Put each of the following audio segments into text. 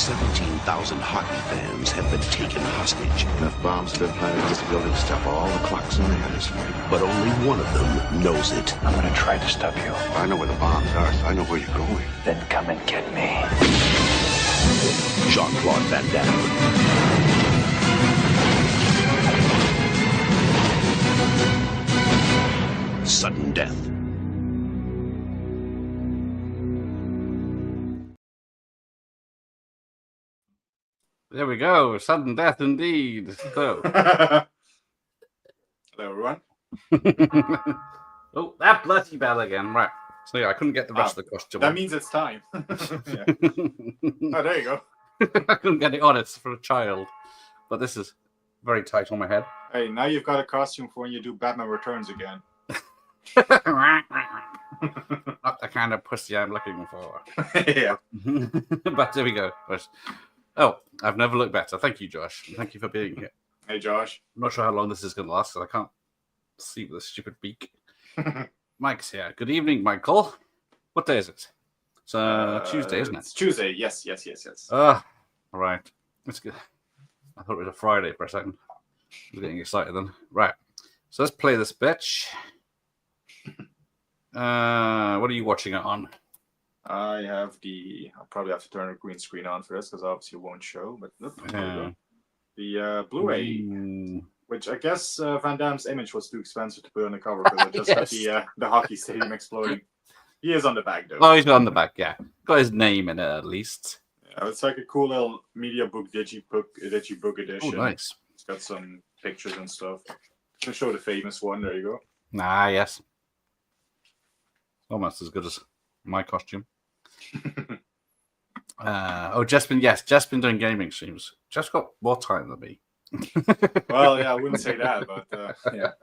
17,000 hockey fans have been taken hostage. Enough bombs have been planted in this building to stop all the clocks in the hemisphere. But only one of them knows it. I'm gonna try to stop you. I know where the bombs are, so I know where you're going. Then come and get me. Jean-Claude Van Damme. Sudden death. There we go. Sudden death indeed. So. Hello, everyone. Oh, that bloody bell again. Right. So yeah, I couldn't get the rest of the costume. That means it's time. Yeah. Oh, there you go. I couldn't get it on. It's for a child. But this is very tight on my head. Hey, now you've got a costume for when you do Batman Returns again. Not the kind of pussy I'm looking for. Yeah. But there we go. Oh, I've never looked better. Thank you, Josh. Thank you for being here. Hey, Josh. I'm not sure how long this is going to last, so I can't see with this stupid beak. Mike's here. Good evening, Michael. What day is it? It's Tuesday, isn't it? It's Tuesday. Yes. All right. It's good. I thought it was a Friday for a second. I'm getting excited then. Right. So let's play this bitch. What are you watching it on? I'll probably have to turn a green screen on for this because obviously it won't show. But look, there you go. The Blu-ray, which I guess Van Damme's image was too expensive to put on the cover because it just had the hockey stadium exploding. He is on the back though. Oh, he's on the back. Yeah, got his name in it at least. Yeah, it's like a cool little media book digibook edition. Oh, nice. It's got some pictures and stuff. To show the famous one. There you go. Ah, yes. Almost as good as my costume. Jess been doing gaming streams. Just got more time than me. Well, yeah, I wouldn't say that, but yeah,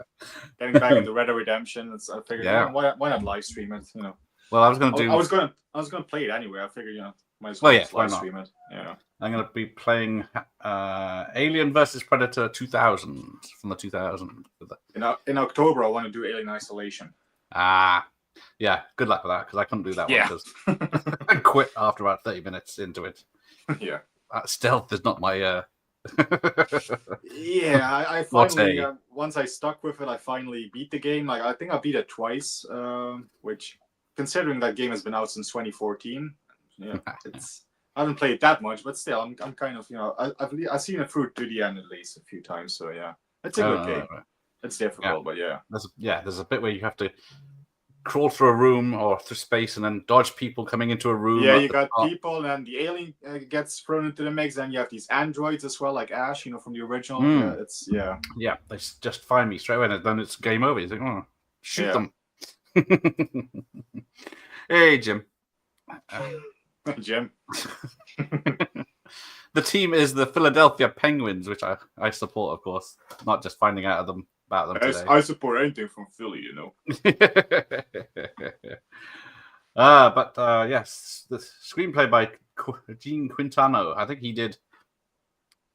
getting back into Red Dead Redemption, I figured, why not live stream it? You know. Well, I was gonna play it anyway. I figured, might as well live why not? stream it. Yeah. I'm gonna be playing Alien versus Predator 2000 from the 2000. In October, I want to do Alien Isolation. Yeah, good luck with that because I couldn't do that one because I quit after about 30 minutes into it. Yeah. Stealth is not my... Yeah, I finally, once I stuck with it, I finally beat the game. Like I think I beat it twice, which, considering that game has been out since 2014, I haven't played that much, but still, I'm kind of, I've seen it through to the end at least a few times, so yeah. It's a good game. Right. It's difficult, but yeah. There's a bit where you have to crawl through a room or through space and then dodge people coming into a room. Yeah, you got people and the alien gets thrown into the mix, and you have these androids as well, like Ash, from the original. Yeah, they just find me straight away and then it's game over. You think, shoot them. Hey, Jim. Jim. The team is the Philadelphia Penguins, which I support, of course, not just finding out about them today. I support anything from Philly, Yes, the screenplay by Gene Quintano. I think he did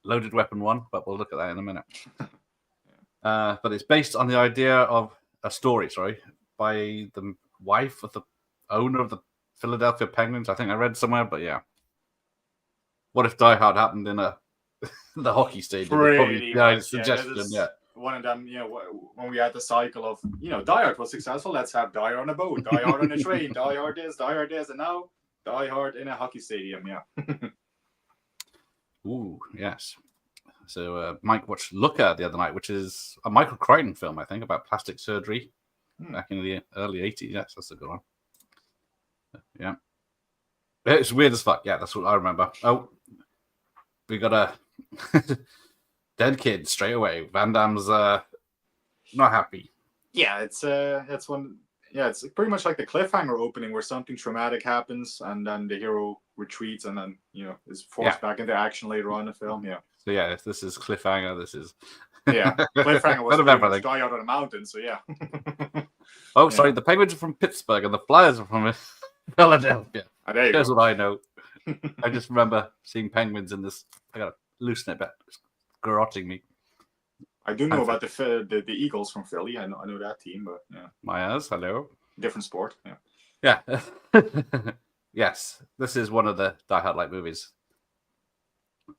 Loaded Weapon 1, but we'll look at that in a minute. But it's based on the idea of a story, by the wife of the owner of the Philadelphia Penguins. I think I read somewhere, but yeah. What if Die Hard happened in the hockey stadium? Pretty much, suggestion, one of them, when we had the cycle of, Die Hard was successful, let's have Die Hard on a boat, Die Hard on a train, Die Hard this, and now Die Hard in a hockey stadium, yeah. Ooh, yes. So Mike watched Looker the other night, which is a Michael Crichton film, I think, about plastic surgery back in the early 80s. Yes, that's a good one. Yeah. It's weird as fuck. Yeah, that's what I remember. Oh, we got a dead kid straight away. Van Damme's not happy. Yeah, it's one. Yeah, it's pretty much like the cliffhanger opening where something traumatic happens and then the hero retreats and then is forced back into action later on in the film. Yeah. So yeah, if this is cliffhanger, this is cliffhanger was pretty much Die Out on a mountain. So yeah. Sorry, the Penguins are from Pittsburgh and the Flyers are from Philadelphia. Here's what I know. I just remember seeing penguins in this. I gotta loosen it back. It's garroting me. I do know about the Eagles from Philly. I know that team, but yeah. Myers, hello. Different sport. Yeah. Yeah. Yes, this is one of the Die Hard like movies.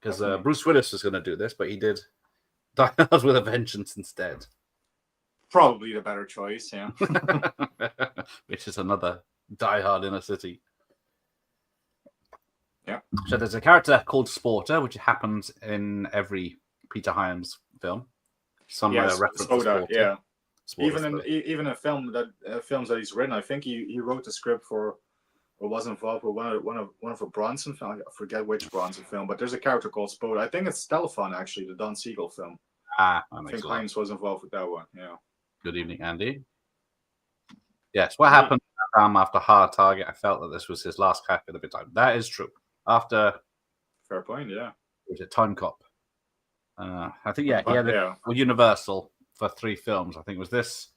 because Bruce Willis was going to do this, but he did Die Hard with a Vengeance instead. Probably the better choice, yeah. Which is another Die Hard in a city. Yeah. So there's a character called Sporter, which happens in every Peter Hyams film. Somewhere reference to Sporter. Yeah. Sporter, even a film that films that he's written, I think he wrote the script for, or was involved with one of a Bronson film. I forget which Bronson film, but there's a character called Sporter. I think it's Telephone, actually, the Don Siegel film. I think Hyams was involved with that one. Yeah. Good evening, Andy. Yes, what happened after Hard Target? I felt that this was his last crack at a bit of time. That is true. After fair point, yeah. Was it Time Cop? I think he had Universal for 3 films. I think it was this,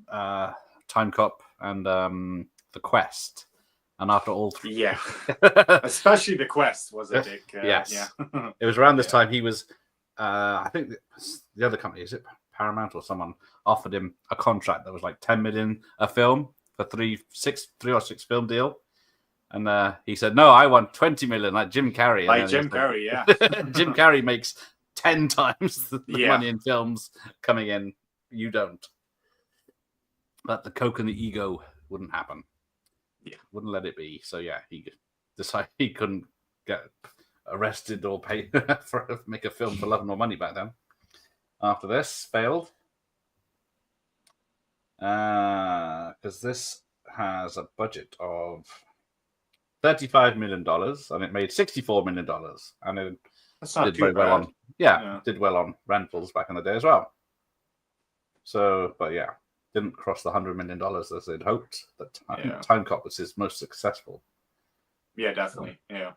Time Cop, and The Quest. And after all 3, yeah, especially The Quest was a big. Yes, yeah. It was around this time he was. I think the other company, is it Paramount or someone, offered him a contract that was like 10 million a film for 3 or 6 film deal. And he said, no, I want 20 million, like Jim Carrey. Like Jim Carrey, yeah. Jim Carrey makes 10 times the money in films coming in. You don't. But the coke and the ego wouldn't happen. Yeah. Wouldn't let it be. So, yeah, he decided he couldn't get arrested or pay for make a film for love nor money back then. After this, failed. Because this has a budget of $35 million, and it made $64 million, and it did very well on. Did well on rentals back in the day as well. So, but yeah, didn't cross the $100 million as they'd hoped. That Time Cop was his most successful. Yeah, definitely. Yeah,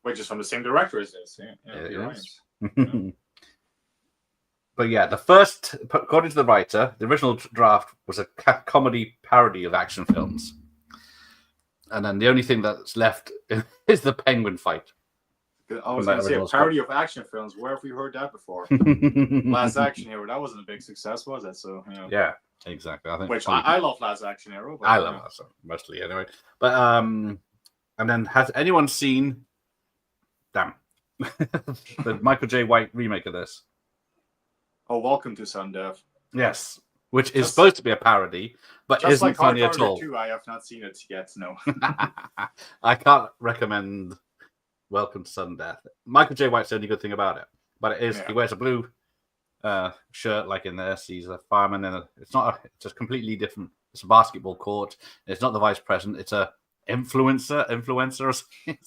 which is from the same director as this. Right. But yeah, the first, according to the writer, the original draft was a comedy parody of action films. And then the only thing that's left is the penguin fight. I was going to say a parody of action films. Where have we heard that before? Last Action Hero. That wasn't a big success, was it? So yeah, exactly. I think. Which I love Last Action Hero. But, I love that song, mostly anyway. But and then has anyone seen Damme? The Michael J. White remake of this? Oh, Welcome to Sudden Death. Yes. Which is supposed to be a parody, but isn't like funny at all. 2, I have not seen it yet, no. I can't recommend Welcome to Sudden Death. Michael J. White's the only good thing about it. But it is, he wears a blue shirt like in this. He's a fireman. It's a completely different, it's a basketball court. It's not the vice president. It's a influencer or something.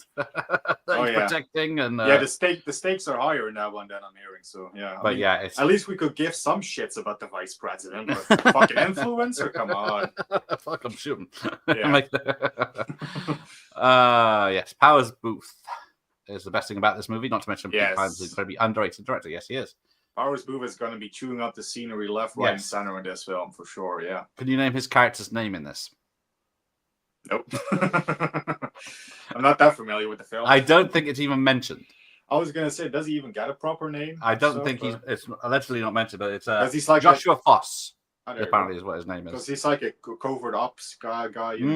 Protecting and the stakes are higher in that one than I'm hearing. So but it's at least we could give some shits about the vice president, but fucking influencer, come on. Fuck, I'm shooting. Yeah. Yes, Powers Booth is the best thing about this movie. Not to mention Pete Hyams is an incredibly underrated director. Yes, he is. Powers Booth is going to be chewing up the scenery left, right, and center in this film for sure. Yeah. Can you name his character's name in this? Nope. I'm not that familiar with the film. I don't think it's even mentioned. I was going to say, does he even get a proper name? I don't think it's allegedly not mentioned, but it's he's like Joshua Foss, apparently is what his name is. Because he's like a covert ops guy,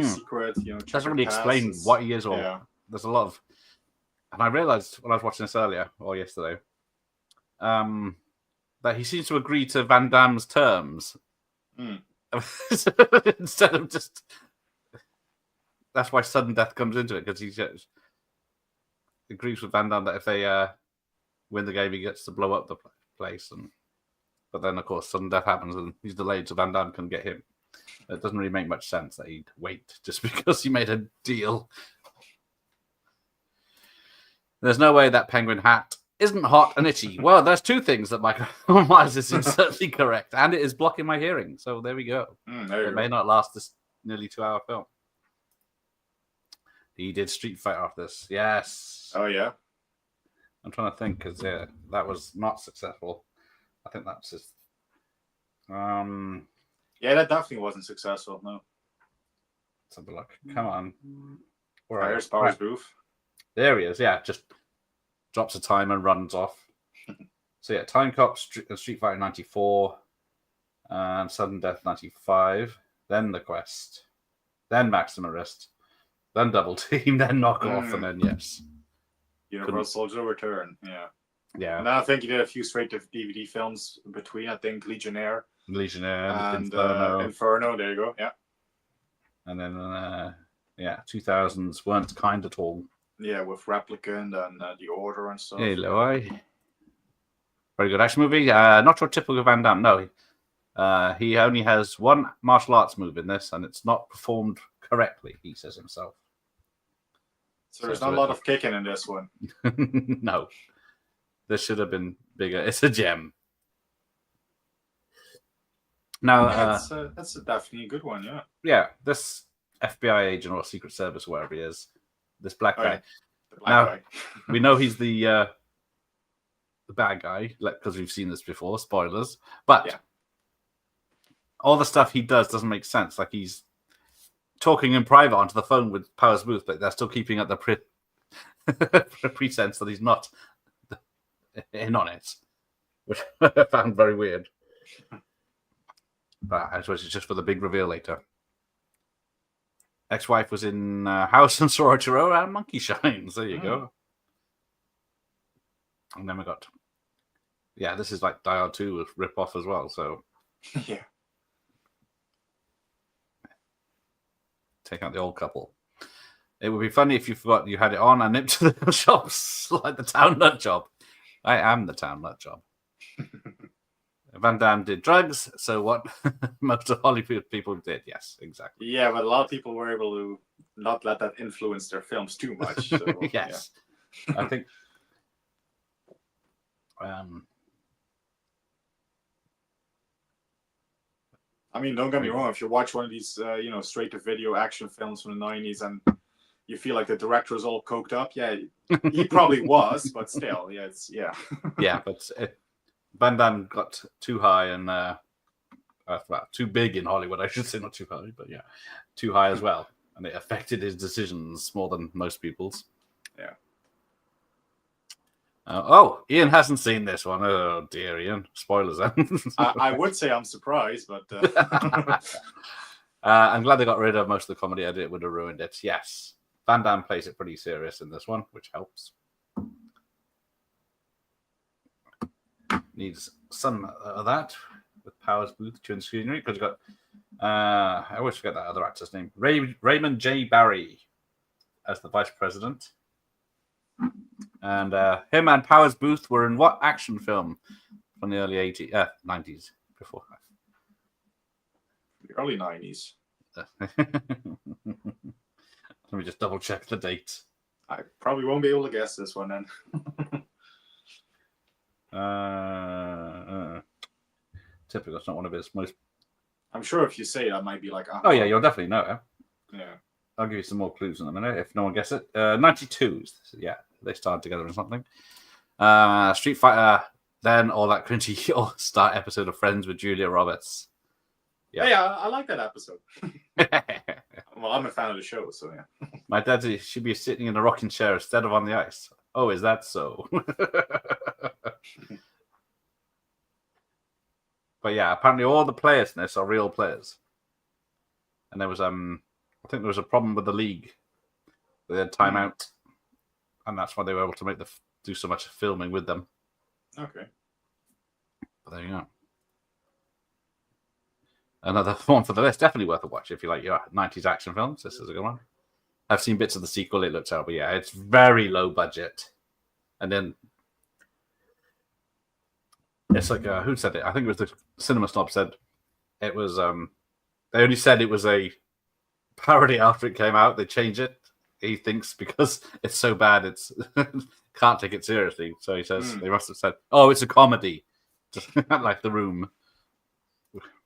secret, doesn't really explain what he is or there's a lot of, and I realized when I was watching this earlier or yesterday, that he seems to agree to Van Damme's terms. Instead of just... That's why sudden death comes into it, because he just agrees with Van Damme that if they win the game, he gets to blow up the place. But then, of course, sudden death happens and he's delayed, so Van Damme can get him. It doesn't really make much sense that he'd wait just because he made a deal. There's no way that penguin hat isn't hot and itchy. Well, there's 2 things that Michael Myers is certainly correct, and it is blocking my hearing. So there we go. It may not last this nearly 2-hour film. He did Street Fighter off this. Yes. Oh, yeah? I'm trying to think, because, that was not successful. I think that's just... Yeah, that definitely wasn't successful, no. Let's have a look. Come on. There's Powers Booth. There he is, just drops a time and runs off. So, Time Cop, Street Fighter 94, and Sudden Death 95, then The Quest, then Maximum Wrist, then Double Team, then Knock Off, and then yes. Universal Soldier Return. Yeah. Yeah. And then I think he did a few straight to DVD films between. I think Legionnaire and Inferno. There you go. Yeah. And then 2000s weren't kind at all. Yeah, with Replicant and The Order and stuff. Hello, very good action movie. Not your typical Van Damme. No, he only has one martial arts move in this, and it's not performed correctly. He says himself. So there's not a lot of kicking in this one. No, this should have been bigger. It's a gem. Now, that's definitely a good one. Yeah. Yeah, this FBI agent or Secret Service, wherever he is, this black guy. Yeah. The black guy. We know he's the bad guy because we've seen this before. Spoilers, but all the stuff he does doesn't make sense. Like he's talking in private onto the phone with Powers Booth, but they're still keeping up the pretense that he's not in on it, which I found very weird. But I suppose it's just for the big reveal later. Ex-wife was in House and Sorority Row and Monkey Shines. There you go. And then we got... Yeah, this is like Die Hard 2 with rip-off as well, so... Yeah. Take out the old couple. It would be funny if you forgot you had it on and nipped to the shops like the town nut job. I am the town nut job. Van Damme did drugs, so what most of Hollywood people did. Yes, exactly. Yeah, but a lot of people were able to not let that influence their films too much. So, yes. Yeah. I think I mean, don't get me wrong, if you watch one of these straight to video action films from the 90s and you feel like the director is all coked up, yeah, he probably was, but still, yeah. Yeah, but Van Damme got too high and too big in Hollywood, I should say, not too high, but yeah, too high as well, and it affected his decisions more than most people's. Yeah. Ian hasn't seen this one. Oh dear, Ian. Spoilers then. I would say I'm surprised, but I'm glad they got rid of most of the comedy edit. It would have ruined it. Yes, Van Damme plays it pretty serious in this one, which helps. Needs some of that with Powers Booth chewing scenery because you got I always forget that other actor's name. Raymond J. Barry as the vice president, and him and Powers Booth were in what action film from the early 90s before? The early 90s. Let me just double check the date. I probably won't be able to guess this one then. Typical. It's not one of his most. I'm sure if you say it, I might be like, oh yeah, you'll definitely know it. Yeah. I'll give you some more clues in a minute if no one gets it. 92. Yeah, they started together in something. Street Fighter, then all that cringy all-star episode of Friends with Julia Roberts. Yeah, hey, I like that episode. Well, I'm a fan of the show, so yeah. My dad should be sitting in a rocking chair instead of on the ice. Oh, is that so? But yeah, apparently all the players in this are real players. And there was I think there was a problem with the league. They had timeout, and that's why they were able to do so much filming with them. Okay. But there you go. Another one for the list. Definitely worth a watch if you like your 90s action films. This is a good one. I've seen bits of the sequel. It looks out, but yeah, it's very low budget. And then it's like who said it? I think it was the Cinema Snob said it was. They only said it was a parody after it came out. They changed it. He thinks because it's so bad, it's can't take it seriously. So he says they must have said, "Oh, it's a comedy," just like The Room.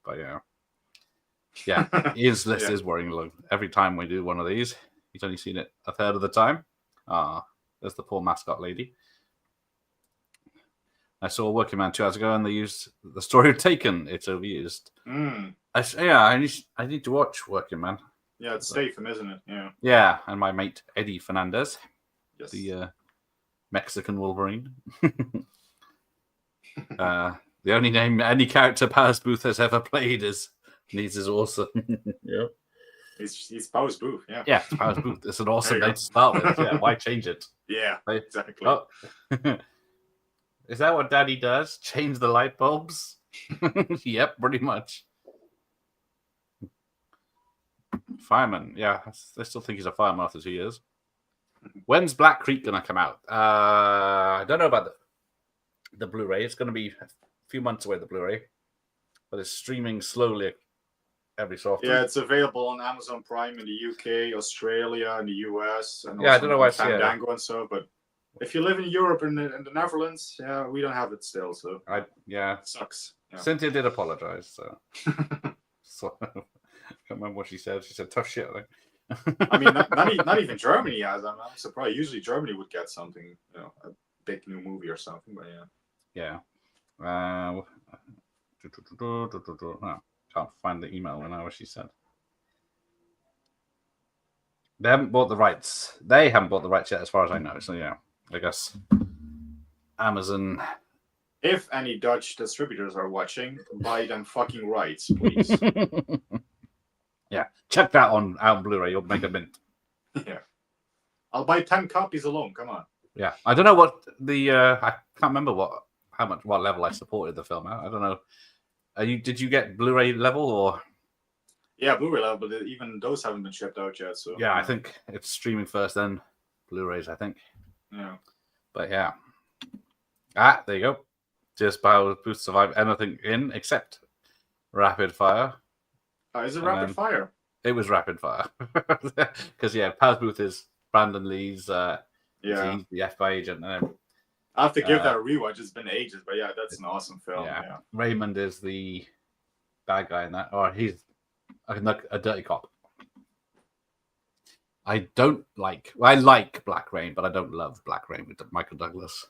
But yeah, Ian's list is worrying low. Every time we do one of these, he's only seen it a third of the time. There's the poor mascot lady. I saw Working Man 2 hours ago, and they used the story of Taken. It's overused. I need to watch Working Man. Yeah, it's Statham, isn't it? Yeah. Yeah, and my mate Eddie Fernandez, yes. The Mexican Wolverine. The only name any character Powers Booth has ever played is Needs is awesome. Yeah. He's Powers Booth. Yeah. Yeah, Powers Booth. It's an awesome There you name go. to start with. Yeah, why change it? Yeah. Like, Exactly. oh, is that what Daddy does? Change the light bulbs? Yep, pretty much. Fireman. Yeah, I still think he's a fireman after 2 years. When's Black Creek gonna come out? I don't know about the Blu-ray. It's gonna be a few months away. The Blu-ray, but it's streaming slowly every so often. Yeah, it's available on Amazon Prime in the UK, Australia, and the US, and Yeah, I don't know why it's Fandango and so. But if you live in Europe and in the Netherlands, yeah, we don't have it still. So yeah, it sucks. Yeah. Cynthia did apologize. So, I can't remember what she said. She said tough shit. I think. I mean, not even Germany has. I'm surprised. Usually Germany would get something, a big new movie or something. But yeah. Can't find the email now. What she said. They haven't bought the rights. They haven't bought the rights yet, as far as I know. So yeah, I guess Amazon. If any Dutch distributors are watching, buy them fucking rights, please. Yeah, check that on Blu-ray. You'll make a mint. Yeah, I'll buy 10 copies alone. Come on. Yeah, I don't know what the I can't remember what level I supported the film at. I don't know. Did you get Blu-ray level or? Yeah, Blu-ray level, but even those haven't been shipped out yet. So yeah, I think it's streaming first, then Blu-rays. I think. Yeah. But yeah. There you go. Just Powers Booth survived anything in except Rapid Fire. Is it Rapid Fire? It was Rapid Fire. Because, Powers Booth is Brandon Lee's he's the FBI agent. And I have to give that a rewatch. It's been ages, but yeah, that's an awesome film. Yeah. Raymond is the bad guy in that. Or he's a dirty cop. I like Black Rain, but I don't love Black Rain with Michael Douglas.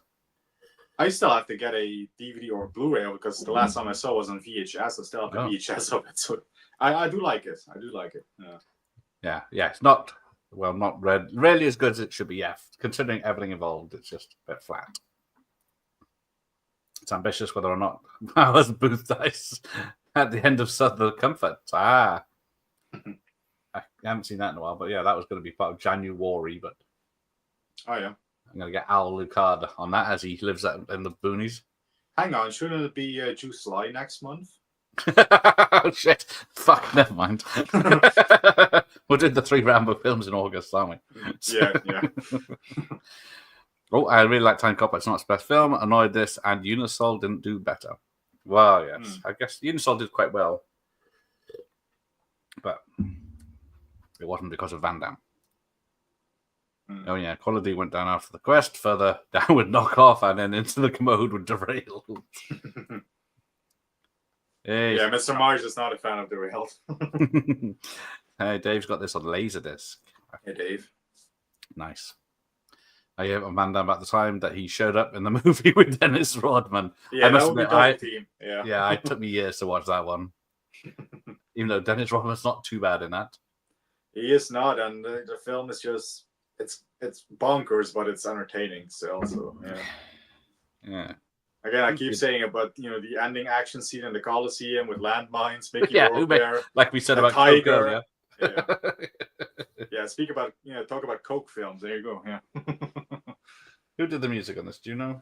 I still have to get a DVD or Blu-ray because the last time I saw was on VHS. I still have the VHS of it. So I do like it. Yeah. Yeah. It's not rarely as good as it should be. Yeah, considering everything involved, it's just a bit flat. It's ambitious whether or not Powers Booth dies at the end of Southern Comfort. I haven't seen that in a while, but yeah, that was going to be part of January. But oh yeah, I'm going to get Al Lucard on that as he lives in the boonies. Hang on, shouldn't it be July next month? Oh shit! Fuck, never mind. We're doing the 3 Rambo films in August, aren't we? Yeah. Oh, I really like Time Cop. It's not its best film. Annoyed this, and Unisol didn't do better. Well, yes, I guess Unisol did quite well, but it wasn't because of Van Damme. Oh yeah, quality went down after the quest. Further down would knock off, and then into the commode would derail. Hey. Yeah, Mr. Mars is not a fan of derailed. Hey, Dave's got this on Laserdisc. Hey, Dave. Nice. I gave a man down about the time that he showed up in the movie with Dennis Rodman. Yeah, that would be double team. Yeah, it took me years to watch that one. Even though Dennis Rodman's not too bad in that. He is not, and the film is just it's bonkers, but it's entertaining still. So yeah. Again, I keep saying it, but the ending action scene in the Coliseum with landmines, Mickey Rourke there, like we said about Tiger. Yeah. Speak about talk about Coke films. There you go. Yeah. Who did the music on this? Do you know?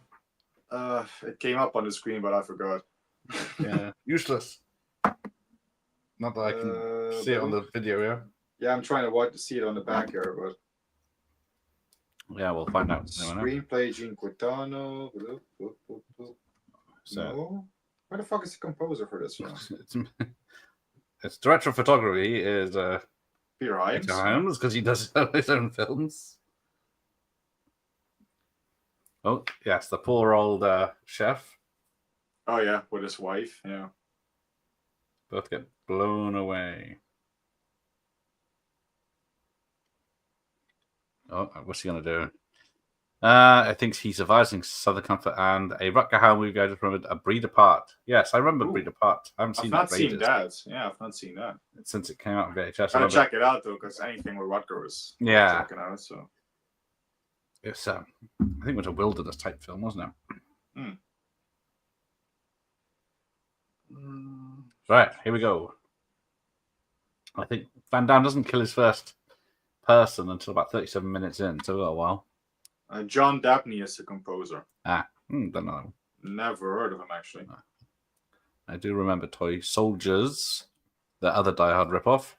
It came up on the screen, but I forgot. Yeah, useless. Not that I can see it on the video. Yeah, I'm trying to see it on the back here, but yeah, we'll find out. Screenplay Gene Quintano. So, no? Where the fuck is the composer for this film? Its director of photography is Peter Hyams, because he does his own films. Oh yes, the poor old chef. Oh yeah, with his wife. Yeah. Both get blown away. Oh, what's he gonna do? I think he survives in Southern Comfort and a Rutger Hauer movie. I just remembered A Breed Apart. Yes, I remember Breed Apart. I haven't seen that. Yeah, I've not seen that since it came out on VHS. I'll check it out though, because anything with Rutger is checking out. So it's I think it was a wilderness type film, wasn't it? Right, here we go. I think Van Damme doesn't kill his first person until about 37 minutes in, so a while. John Dabney is the composer. Don't know. Never heard of him, actually. I do remember Toy Soldiers, the other Die Hard ripoff.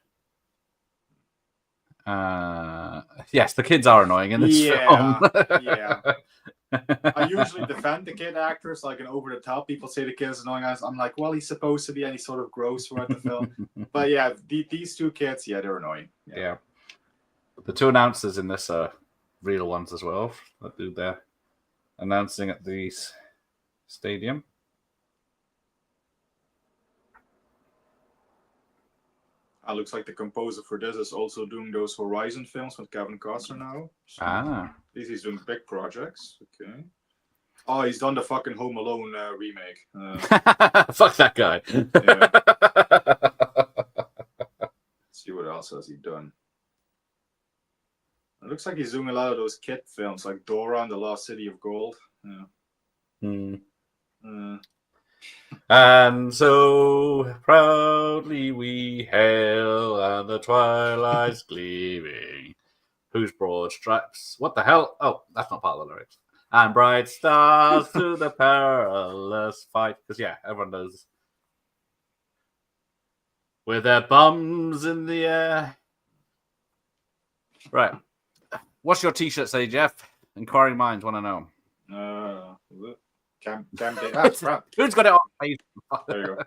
Yes, the kids are annoying in this film. Yeah. I usually defend the kid actors, like an over the top. People say the kid's annoying. I'm like, well, he's supposed to be, and he's sort of gross throughout the film. But yeah, these two kids, they're annoying. Yeah. The two announcers in this are real ones as well. That do their announcing at the stadium. Looks like the composer for this is also doing those Horizon films with Kevin Costner now. So he's doing big projects. Okay. Oh, he's done the fucking Home Alone remake. Fuck that guy. Let's see what else has he done. It looks like he's doing a lot of those kid films, like Dora and the Lost City of Gold. And so proudly we hail, and the twilight's gleaming. Whose broad stripes? What the hell? Oh, that's not part of the lyrics. And bright stars to the perilous fight. Because, everyone knows. With their bums in the air. Right. What's your t-shirt say, Jeff? Inquiring minds want to know. Cam David. Who's got it on? There you go.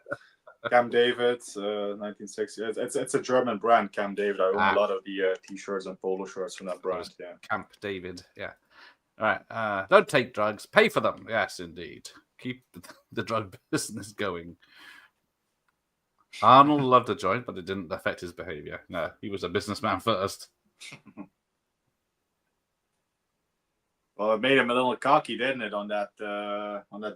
Cam David, 1960. It's a German brand, Cam David. I own a lot of the t-shirts and polo shirts from that brand. Yeah. Camp David. Yeah. All right. Don't take drugs. Pay for them. Yes, indeed. Keep the drug business going. Arnold loved a joint, but it didn't affect his behavior. No, he was a businessman first. Well, it made him a little cocky, didn't it, on that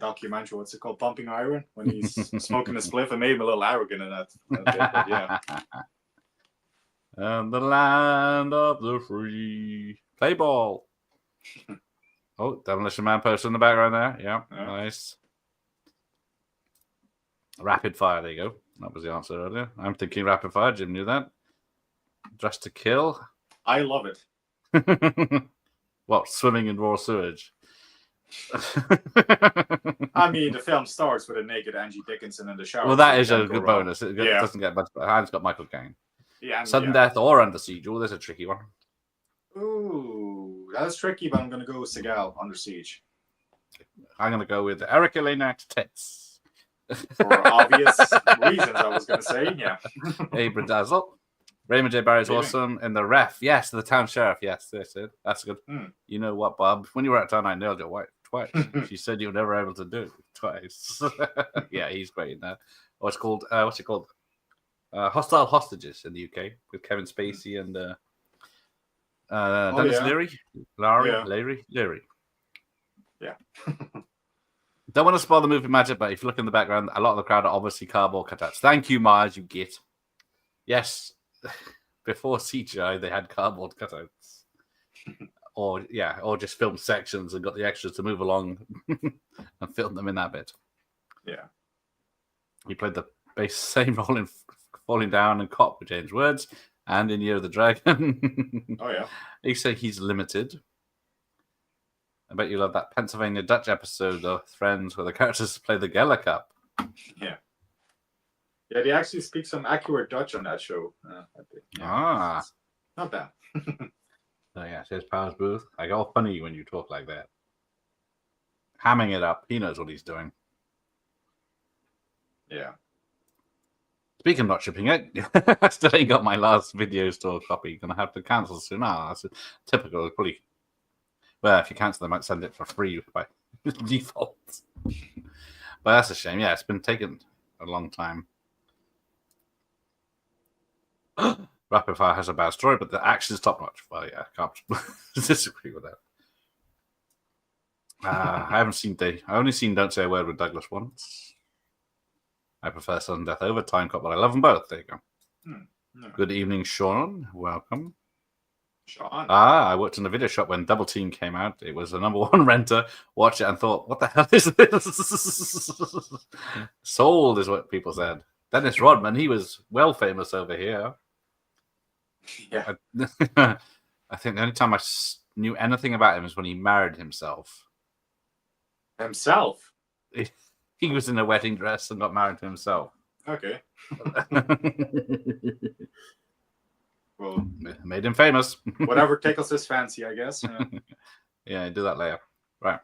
documentary? What's it called? Pumping Iron? When he's smoking a spliff, it made him a little arrogant in that bit, but yeah. And the land of the free. Play ball. Oh, Demolition Man poster in the background there. Yeah, nice. Rapid fire, there you go. That was the answer earlier. I'm thinking rapid fire. Jim knew that. Dressed to Kill. I love it. What, swimming in raw sewage? I mean, the film starts with a naked Angie Dickinson in the shower. Well, that is a good bonus. It doesn't get much better. And it's got Michael Caine. Yeah, Sudden death or Under Siege. Oh, there's a tricky one. Ooh, that's tricky, but I'm going to go with Seagal, Under Siege. I'm going to go with Eric Elena Tits. For obvious reasons, I was going to say, yeah. Abra Dazzle. Raymond J. Barry's awesome. And the ref. Yes, the town sheriff. Yes, that's it. That's good. You know what, Bob? When you were at town, I nailed your wife twice. She said you were never able to do it twice. Yeah, he's great in that. Oh, it's called, what's it called? Hostile Hostages in the UK with Kevin Spacey and Dennis Leary. Leary. Yeah. Don't want to spoil the movie magic, but if you look in the background, a lot of the crowd are obviously cardboard cutouts. Thank you, Mars, you git. Yes, before CGI, they had cardboard cutouts. Or just filmed sections and got the extras to move along and film them in that bit. Yeah. He played the same role in Falling Down and Cop with James Woods and in Year of the Dragon. Oh, yeah. He said he's limited. I bet you love that Pennsylvania Dutch episode of Friends where the characters play the Geller Cup. Yeah. Yeah, they actually speak some accurate Dutch on that show. I think. Yeah, not bad. So yeah, says Powers Booth. I go funny when you talk like that. Hamming it up. He knows what he's doing. Yeah. Speaking of not shipping it, I still ain't got my last video store copy. Gonna have to cancel soon. That's typical. Probably. Well, if you cancel, they might send it for free by default. But that's a shame. Yeah, it's been taking a long time. Rapid Fire has a bad story, but the action is top notch. Well, yeah, I can't disagree with that. I haven't seen I only seen Don't Say a Word with Douglas once. I prefer Sudden Death over Time Cop, but I love them both. There you go. No. Good evening, Sean. Welcome. Sean. I worked in a video shop when Double Team came out. It was the #1 renter. Watched it and thought, what the hell is this? Sold is what people said. Dennis Rodman, he was well famous over here. Yeah. I think the only time I knew anything about him is when he married himself. Himself? He was in a wedding dress and got married to himself. Okay. Well, made him famous. Whatever tickles his fancy, I guess. Yeah, do that later. Right.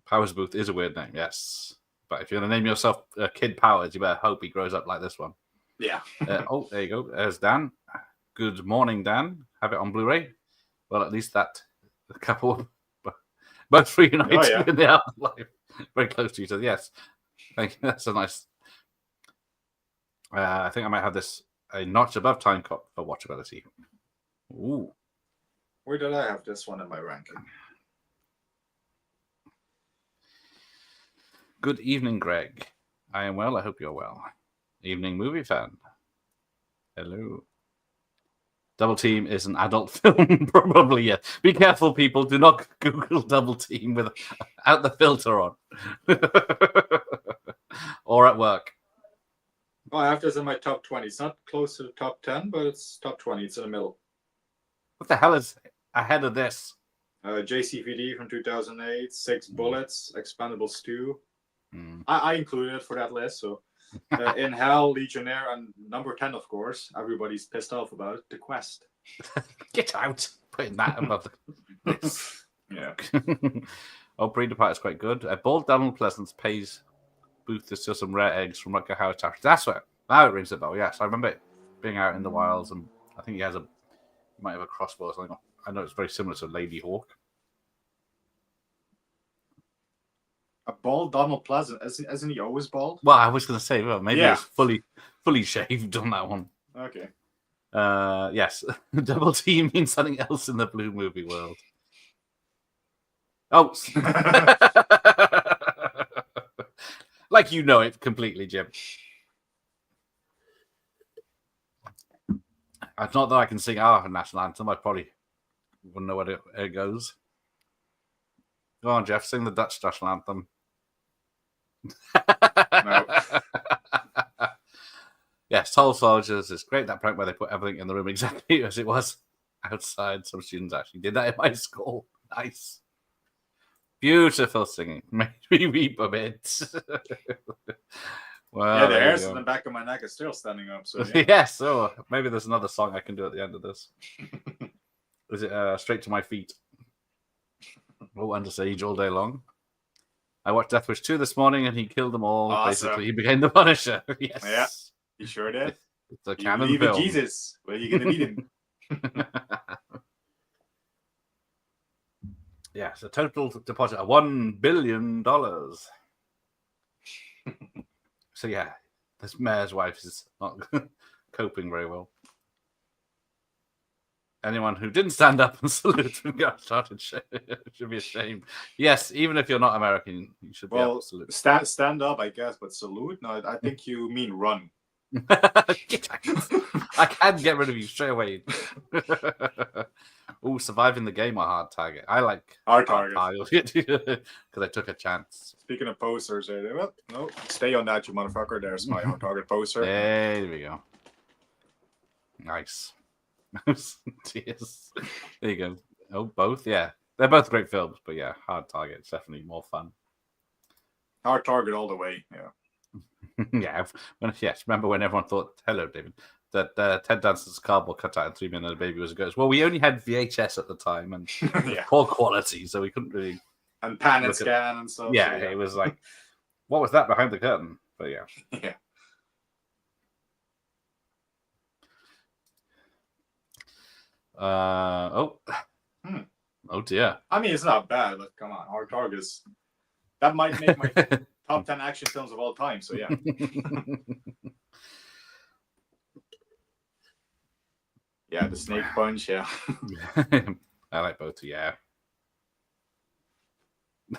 Powers Booth is a weird name, yes. But if you're going to name yourself Kid Powers, you better hope he grows up like this one. Yeah. Oh, there you go. There's Dan. Good morning, Dan. Have it on Blu-ray. Well, at least that couple both reunited in the afterlife. Very close to each other. Yes. Thank you. That's a nice. I think I might have this a notch above Time Cop for watchability. Ooh. Where did I have this one in my ranking? Good evening, Greg. I am well. I hope you're well. Evening, movie fan. Hello. Double Team is an adult film, probably. Yeah. Be careful, people. Do not Google Double Team without the filter on, or at work. Well, I have this in my top 20. It's not close to the top 10, but it's top 20. It's in the middle. What the hell is ahead of this? JCVD from 2008, Six Bullets, Expendables 2. I included it for that list. So, In Hell, Legionnaire, and number 10, of course. Everybody's pissed off about it. The Quest. Get out! Putting that above this. Yeah. Oh, Breeder Part is quite good. Bald Donald Pleasance pays Booth to steal some rare eggs from Rutger Hauer's territory. That's what. Now it rings a bell. Yes, I remember it being out in the wilds, and I think he might have a crossbow or something. I know it's very similar to Lady Hawk. A bald Donald Pleasant. Isn't he always bald? Well, I was going to say, well, maybe it's fully shaved on that one. Okay. Yes. Double Team means something else in the blue movie world. Oh. Like you know it completely, Jim. It's not that I can sing our national anthem. I probably wouldn't know where it goes. Go on, Jeff. Sing the Dutch national anthem. No. Yes, Tall Soldiers. It's great, that prank where they put everything in the room exactly as it was outside. Some students actually did that in my school. Nice. Beautiful singing. Made me weep a bit. Well, yeah, the hairs on the back of my neck are still standing up. So yeah. Yes, so maybe there's another song I can do at the end of this. Is it Straight to My Feet? Oh, Under Siege all day long. I watched Death Wish 2 this morning and he killed them all. Awesome. Basically, he became the Punisher. Yes. Yeah, he sure did. It's a canon you film. Jesus. Where are you going to meet him? Yes, a total deposit of $1 billion. So yeah, this mayor's wife is not coping very well. Anyone who didn't stand up and salute and got started should be ashamed. Yes, even if you're not American, you should be able to salute. Stand up, I guess, but salute? No, I think you mean run. Get out. I can get rid of you straight away. Oh, surviving the game or hard target. I like hard target because I took a chance. Speaking of posters, well, no, stay on that, you motherfucker. There's my hard target poster. There we go. Nice. Cheers. There you go. Oh, both. Yeah, they're both great films, but yeah, Hard Target is definitely more fun. Hard Target all the way. Yeah. Yeah. Yes. Remember when everyone thought, "Hello, David," that Ted Danson's cardboard cutout in 3 Men and a Baby was a ghost. Well, we only had VHS at the time and poor quality, so we couldn't really and pan and scan and stuff. Yeah, so, it was like, what was that behind the curtain? But yeah. Yeah. Oh dear. I mean, it's not bad, but come on, Hard Targets. That might make my top 10 action films of all time. So yeah. Yeah, the Snake Punch. Yeah. I like both. Yeah.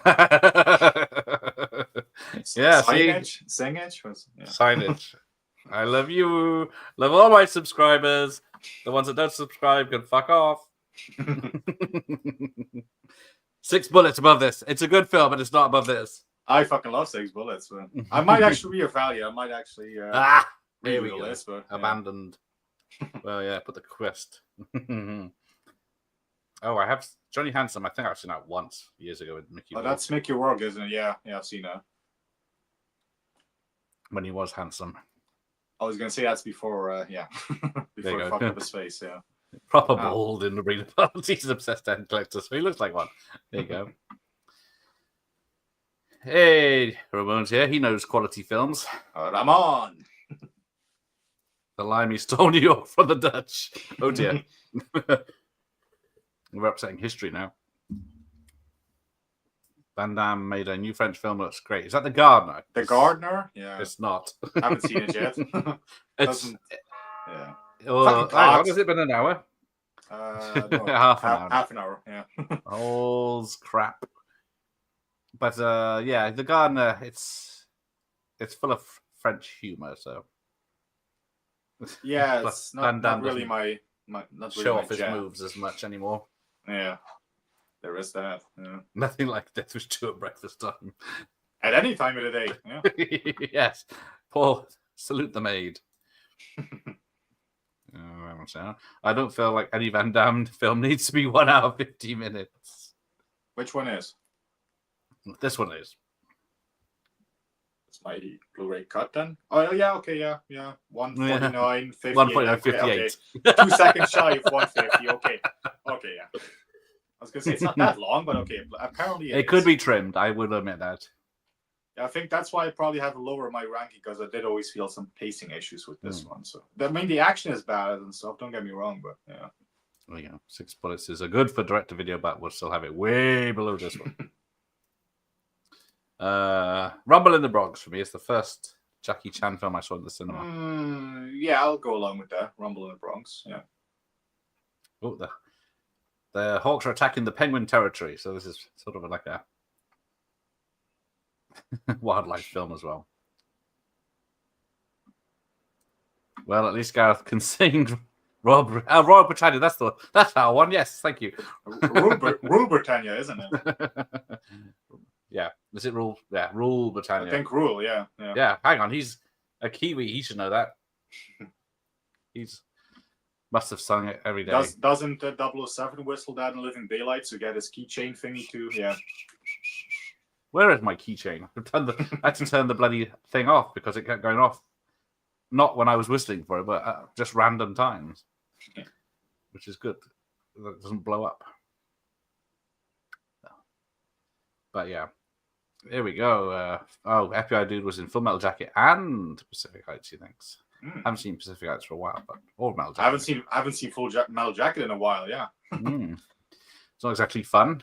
Yeah. Signage. Signage. I love you. Love all my subscribers. The ones that don't subscribe can fuck off. 6 Bullets above this. It's a good film, but it's not above this. I fucking love 6 Bullets, man. I might actually reevaluate. I might actually here we go. this, but abandoned. Well, yeah, put the quest. Oh, I have Johnny Handsome. I think I've seen that once years ago with Mickey. Oh, that's Mickey Rourke, isn't it? Yeah, I've seen that. When he was handsome. I was gonna say that's before, before he fucked up his face. Yeah, proper bald in the breeder party. He's obsessed end collector, so he looks like one. There you go. Hey, Ramon's here. He knows quality films. Ramon. The limey stole New York from the Dutch. Oh dear. We're upsetting history now. Van Damme made a new French film that looks great. Is that The Gardener? The Gardener? Yeah. It's not. I haven't seen it yet. Yeah. How has it been an hour? No, half an hour. Half an hour, yeah. All's crap. But yeah, The Gardener, it's full of French humor, so yeah, it's not really my not really show my off his jam. moves as much anymore. Yeah, there is that. Yeah. Nothing like Death Wish 2 at breakfast time. At any time of the day. Yeah. Yes. Paul, salute the maid. I don't feel like any Van Damme film needs to be 1 hour 50 minutes. Which one is? This one is. It's my Blu-ray cut then. Oh yeah, okay, yeah. 149, 58. 1.58. Okay. 2 seconds shy of 150. Okay, yeah. I was gonna say it's not that long, but okay. Apparently it could be trimmed. I will admit that. I think that's why I probably have to lower my ranking, because I did always feel some pacing issues with this one. So I mean, the action is bad and stuff. Don't get me wrong, but yeah. There you go. 6 bullets is a good for direct-to-video, but we'll still have it way below this one. Rumble in the Bronx for me is the first Jackie Chan film I saw in the cinema. Yeah, I'll go along with that. Rumble in the Bronx. Yeah. Oh, the Hawks are attacking the Penguin territory, so this is sort of like a wildlife film as well. Well, at least Gareth can sing Royal Britannia. That's our one. Yes, thank you. Rule Britannia, isn't it? Yeah, is it Rule? Yeah, Rule Britannia. I think Rule. Yeah. Yeah, hang on. He's a Kiwi. He should know that. Must have sung it every day. Doesn't 007 whistle that in Living Daylight to get his keychain thingy too? Yeah. Where is my keychain? I had to turn the bloody thing off because it kept going off. Not when I was whistling for it, but at just random times. Which is good. That doesn't blow up. But yeah. Here we go. FBI Dude was in Full Metal Jacket and Pacific Heights, he thinks. I haven't seen Pacific Heights for a while, but all Metal Jacket. I haven't seen Full Metal Jacket in a while, yeah. It's not exactly fun.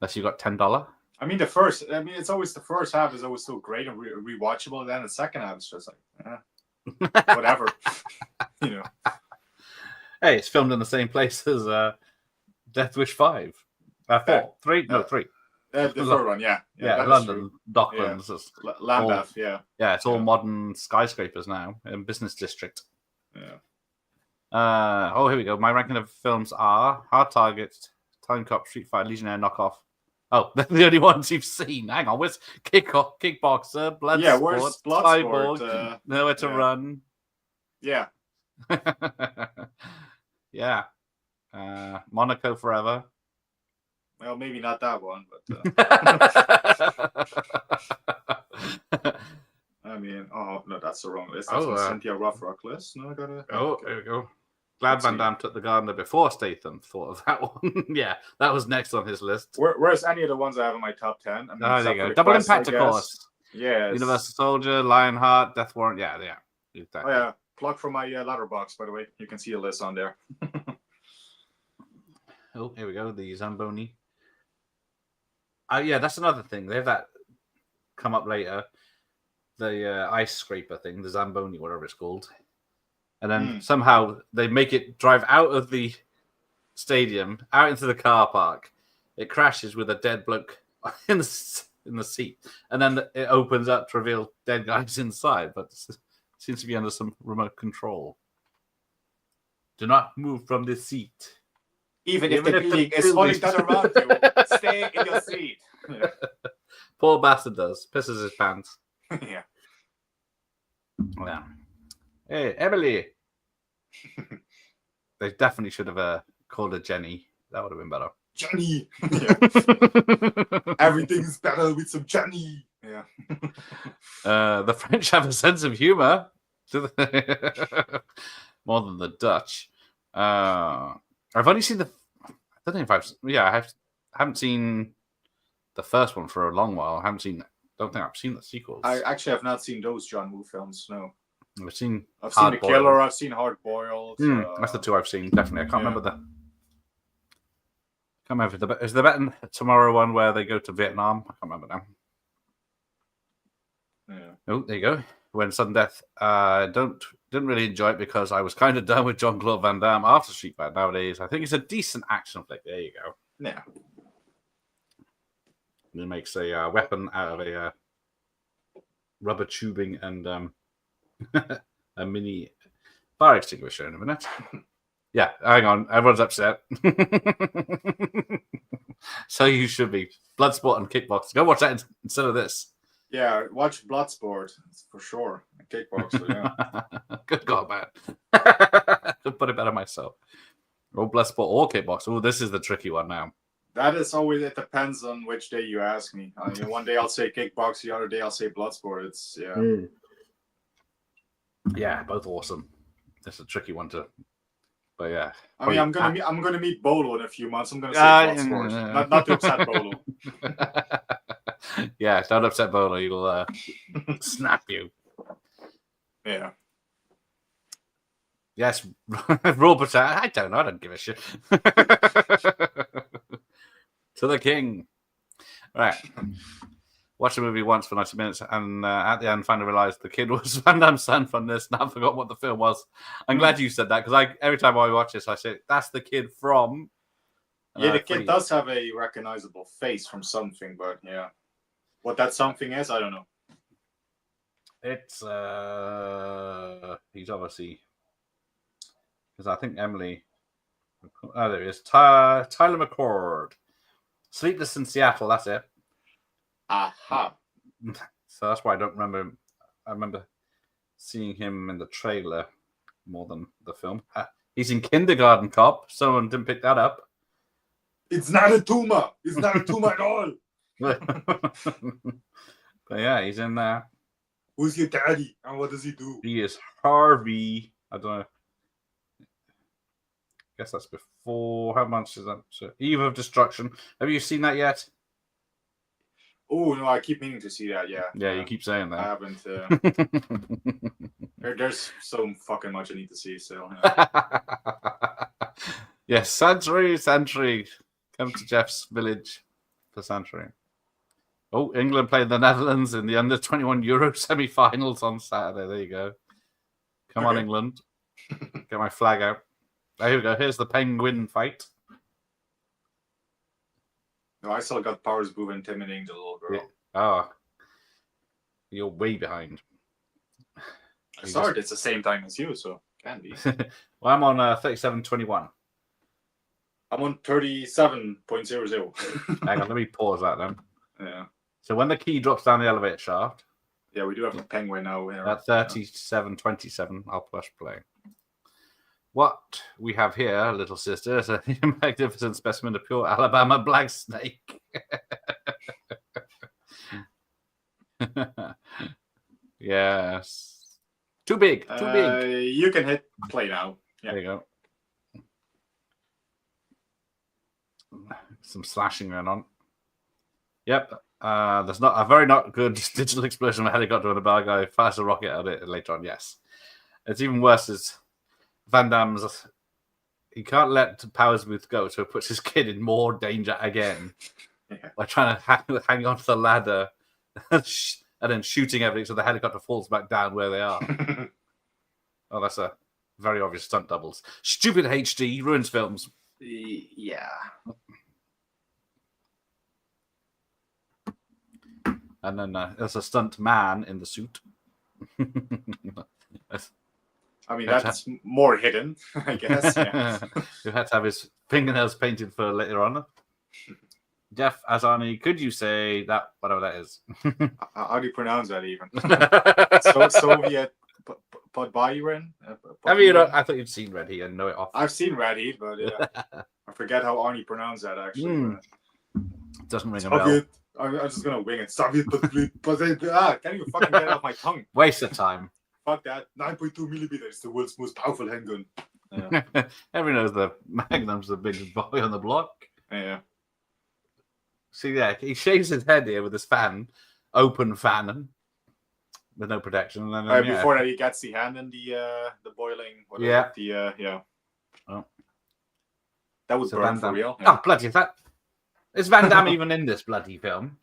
Unless you got $10. I mean, it's always the first half is always so great and rewatchable. Then the second half is just like, whatever. You know. Hey, it's filmed in the same place as Death Wish 5. 4. 3? No, 3. The third one, yeah. Yeah, London, Docklands. Yeah. Lambeth, yeah. Yeah, it's all modern skyscrapers now in business district. Yeah. Here we go. My ranking of films are Hard Target, Time Cop, Street Fighter, Legionnaire, Knockoff. Oh, they're the only ones you've seen. Hang on, where's Kickboxer, Bloodsport, where's Bloodsport? Cyborg, Nowhere to Run. Yeah. Yeah. Monaco Forever. Well, maybe not that one, but I mean, oh no, that's the wrong list. That's Cynthia Rothrock list. No, I gotta. There we go. Glad Van Damme took The Gardener before Statham thought of that one. Yeah, that was next on his list. Where's any of the ones I have in my top 10? I mean, there you go. Double Impact, of course. Yeah. Universal Soldier, Lionheart, Death Warrant. Yeah. Oh yeah. Plug for my letterbox, by the way. You can see the list on there. Oh, here we go. The Zamboni. Yeah, that's another thing. They have that come up later. The ice scraper thing, the Zamboni, whatever it's called. And then somehow they make it drive out of the stadium, out into the car park. It crashes with a dead bloke in the seat. And then it opens up to reveal dead guys inside, but it seems to be under some remote control. Do not move from the seat. Even if the building is falling down around you, stay in your seat. Yeah. Poor bastard pisses his pants. Yeah. Hey, Emily. They definitely should have called her Jenny. That would have been better. Jenny. Everything's better with some Jenny. Yeah. The French have a sense of humor. More than the Dutch. I've only seen I don't know if I haven't seen the first one for a long while. Don't think I've seen the sequels. I actually have not seen those John Woo films. No. I've seen The Killer. I've seen Hard Boiled. That's the two I've seen. Definitely. I can't remember is the Bet Tomorrow one where they go to Vietnam? I can't remember now. Yeah. Oh, there you go. When Sudden Death. Didn't really enjoy it because I was kind of done with Jean-Claude Van Damme after Street Fighter. Nowadays, I think it's a decent action flick. There you go. Yeah. He makes a weapon out of a rubber tubing and a mini fire extinguisher in a minute. Yeah, hang on. Everyone's upset. So you should be. Bloodsport and Kickboxing. Go watch that instead of this. Yeah, watch Bloodsport for sure. Kickboxer, yeah. Good God, man. Could put it better myself. Or Bloodsport or Kickboxer. Oh, this is the tricky one now. That is always, it depends on which day you ask me. I mean, one day I'll say Kickboxer, the other day I'll say Bloodsport. It's, yeah. Yeah, both awesome. It's a tricky one to... But yeah. I mean, I'm gonna meet Bolo in a few months. I'm gonna say Bloodsport. Not to upset Bolo. Yeah, don't upset Bolo. He'll snap you. Yeah. Yes, Robert. I don't give a shit. To the king. Right. Watched the movie once for 90 minutes, and at the end, finally realized the kid was Van Damme's son from this. Now I forgot what the film was. I'm glad you said that because every time I watch this, I say that's the kid from. Yeah, the kid does have a recognizable face from something, but yeah, what that something is, I don't know. It's he's obviously because I think Emily. Oh, there he is. Tyler McCord. Sleepless in Seattle. That's it. Aha. So that's why I don't remember him. I remember seeing him in the trailer more than the film. He's in Kindergarten Cop. Someone didn't pick that up. It's not a tumor. It's not a tumor at all. But yeah, he's in there. Who's your daddy and what does he do? He is Harvey. I don't know. I guess that's before. How much is that? So, Eve of Destruction. Have you seen that yet? Oh no, I keep meaning to see that. Yeah. Yeah, you keep saying that. I haven't. There's so fucking much I need to see. So. Yes, Santry. Come to Jeff's village for Santry. Oh, England played the Netherlands in the under-21 Euro semi-finals on Saturday. There you go. Come on, England. Get my flag out. There we go. Here's the penguin fight. No, I still got Powers Boo intimidating the little girl. Oh, you're way behind. I started it's the same time as you, so can be. Well, I'm on 37.21. I'm on 37.00. Hang on, let me pause that then. Yeah. So when the key drops down the elevator shaft. Yeah, we do have a penguin now. At 37.27, I'll push play. What we have here, little sister, is a magnificent specimen of pure Alabama black snake. Yes. Too big. You can hit play now. Yeah. There you go. Some slashing going on. Yep. There's not a very not good digital explosion of a helicopter when a bad guy fires a rocket at it later on. Yes. It's even worse is Van Damme's. He can't let Powers Booth go, so it puts his kid in more danger again by trying to hang on to the ladder and then shooting everything so the helicopter falls back down where they are. Oh, that's a very obvious stunt doubles. Stupid HD ruins films. Yeah. And then there's a stunt man in the suit. I mean, that's more hidden, I guess. Yeah. Who had to have his fingernails painted for later on. Jeff Azani, could you say that, whatever that is? How do you pronounce that even? Soviet Byron. Have you? I thought you'd seen Red Heat and know it off. I've seen Red Heat, but yeah, I forget how Arnie pronounced that actually. It doesn't ring a bell. I'm just gonna wing it. Soviet, can't even fucking get it off my tongue. Waste of time. Fuck that. 9.2 millimeters, the world's most powerful handgun. Yeah. Everyone knows the Magnum's the biggest boy on the block. Yeah. See, yeah, he shaves his head here with his fan, open fan, with no protection. And then, before that, he gets the hand in the boiling. Yeah. Oh. That would So burn for real. Yeah. Oh, bloody that! Is Van Damme even in this bloody film?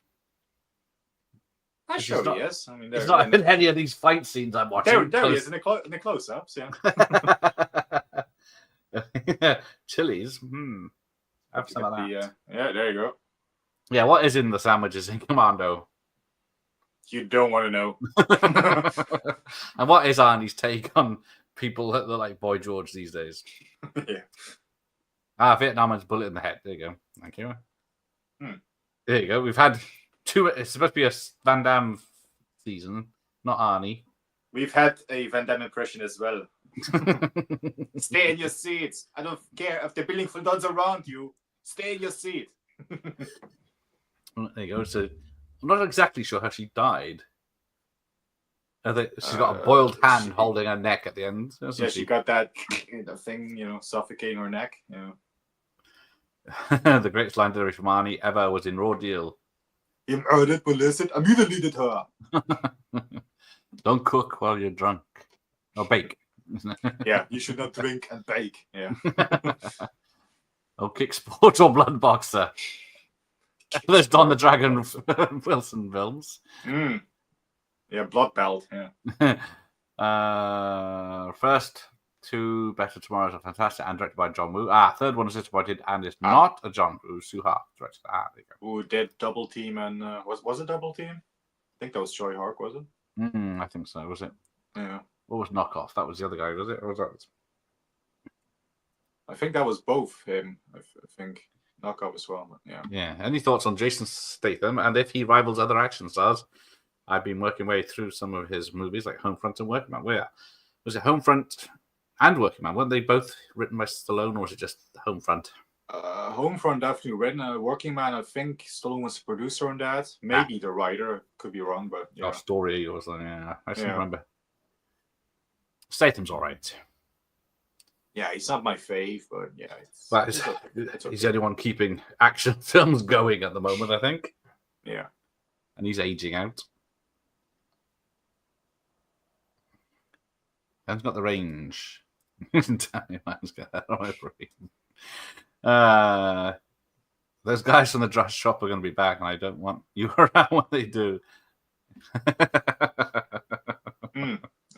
I'm sure he is. I mean, he's not in any of these fight scenes I'm watching. There he is in the close-ups. Yeah. Chilies. Have some of that. Yeah, there you go. Yeah, what is in the sandwiches in Commando? You don't want to know. And what is Arnie's take on people that look like Boy George these days? Yeah. Vietnam's bullet in the head. There you go. Thank you. There you go. We've had two. It's supposed to be a Van Damme season, not Arnie. We've had a Van Damme impression as well. Stay in your seats. I don't care if they're building Fultons around you. Stay in your seat. There you go. So I'm not exactly sure how she died. She's got a boiled hand holding her neck at the end. Yeah, she got that thing, suffocating her neck. The greatest line delivery from Arnie ever was in Raw Deal. He murdered, molested, and mutilated her. Don't cook while you're drunk. Or bake. Yeah, you should not drink and bake. Yeah. Or kick sport or blood boxer. There's Don the Dragon Wilson films. Yeah, Blood Belt. Yeah. First two Better Tomorrows are fantastic and directed by John Woo. Third one is disappointed and is not a John Woo. Suha directed. There you go. Who did Double Team and was it Double Team? I think that was Joy Hark, was it? I think so. Was it? Yeah. What was Knockoff? That was the other guy, was it? Or was that? I think that was both him. I think Knockoff as well. But yeah. Yeah. Any thoughts on Jason Statham and if he rivals other action stars? I've been working way through some of his movies like Homefront and Working Man. Where was it? Homefront and Working Man. Weren't they both written by Stallone, or was it just Homefront? Homefront definitely written. Working Man, I think Stallone was the producer on that. Maybe the writer. Could be wrong, but yeah. Story or something. Yeah, I still remember. Statham's all right. Yeah, he's not my fave, but yeah. It's okay. He's the only one keeping action films going at the moment, I think. Yeah. And he's aging out. I've got the range. Damn, man's got that on my brain. Those guys from the dress shop are going to be back, and I don't want you around when they do.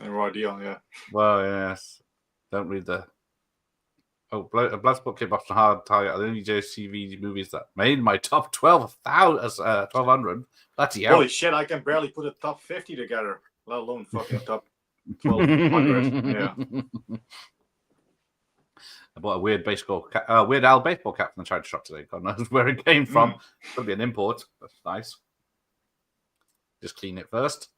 Raw Deal, yeah. Well, yes. Don't read the. Bloodsport, Kickboxing, Hard Target are the only JCV movies that made my top 1200. That's the Holy shit, I can barely put a top 50 together, let alone fucking top 1200. Yeah. I bought a weird Weird Al baseball cap from the charity shop today. God knows where it came from. Could be an import. That's nice. Just clean it first.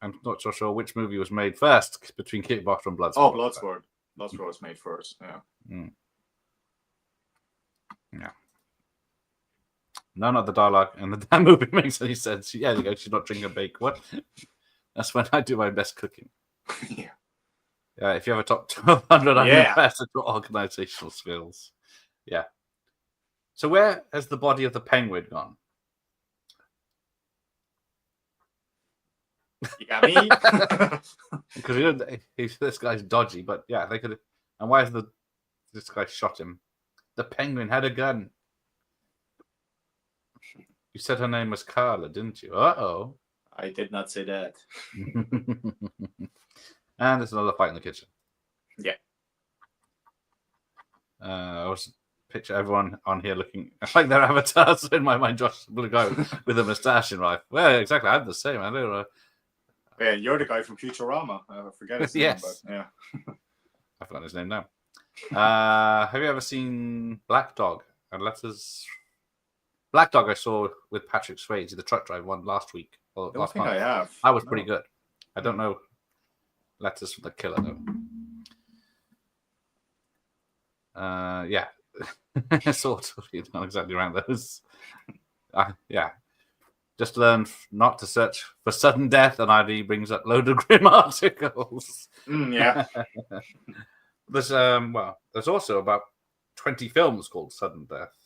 I'm not so sure which movie was made first between Kickboxer and Bloodsport. Oh, Bloodsport. Bloodsport was made first. Yeah. Yeah. None of the dialogue in the damn movie makes any sense. Yeah, you go. She's not drinking a bake. What? That's when I do my best cooking. Yeah. Yeah, if you have a top 1200, I'm impressed at your organizational skills. Yeah. So where has the body of the penguin gone? You got me? Because this guy's dodgy, but yeah, they could. And why has this guy shot him? The penguin had a gun. You said her name was Carla, didn't you? Uh-oh. I did not say that. And there's another fight in the kitchen. Yeah. I was picture everyone on here looking like their avatars in my mind. Josh will go with a moustache in life. Well, exactly. I'm the same. I don't know. Yeah, you're the guy from Futurama. I forget his name. Yes. But yeah. I've forgotten his name now. Have you ever seen Black Dog? And Black Dog I saw with Patrick Swayze, the truck driver one last week. I don't think I have. I was pretty good. I don't know. Letters from the Killer, though. Yeah. Sort of. You're not exactly around those. Yeah. Just learn not to search for sudden death, and ID brings up load of grim articles. Yeah. There's also about 20 films called Sudden Death.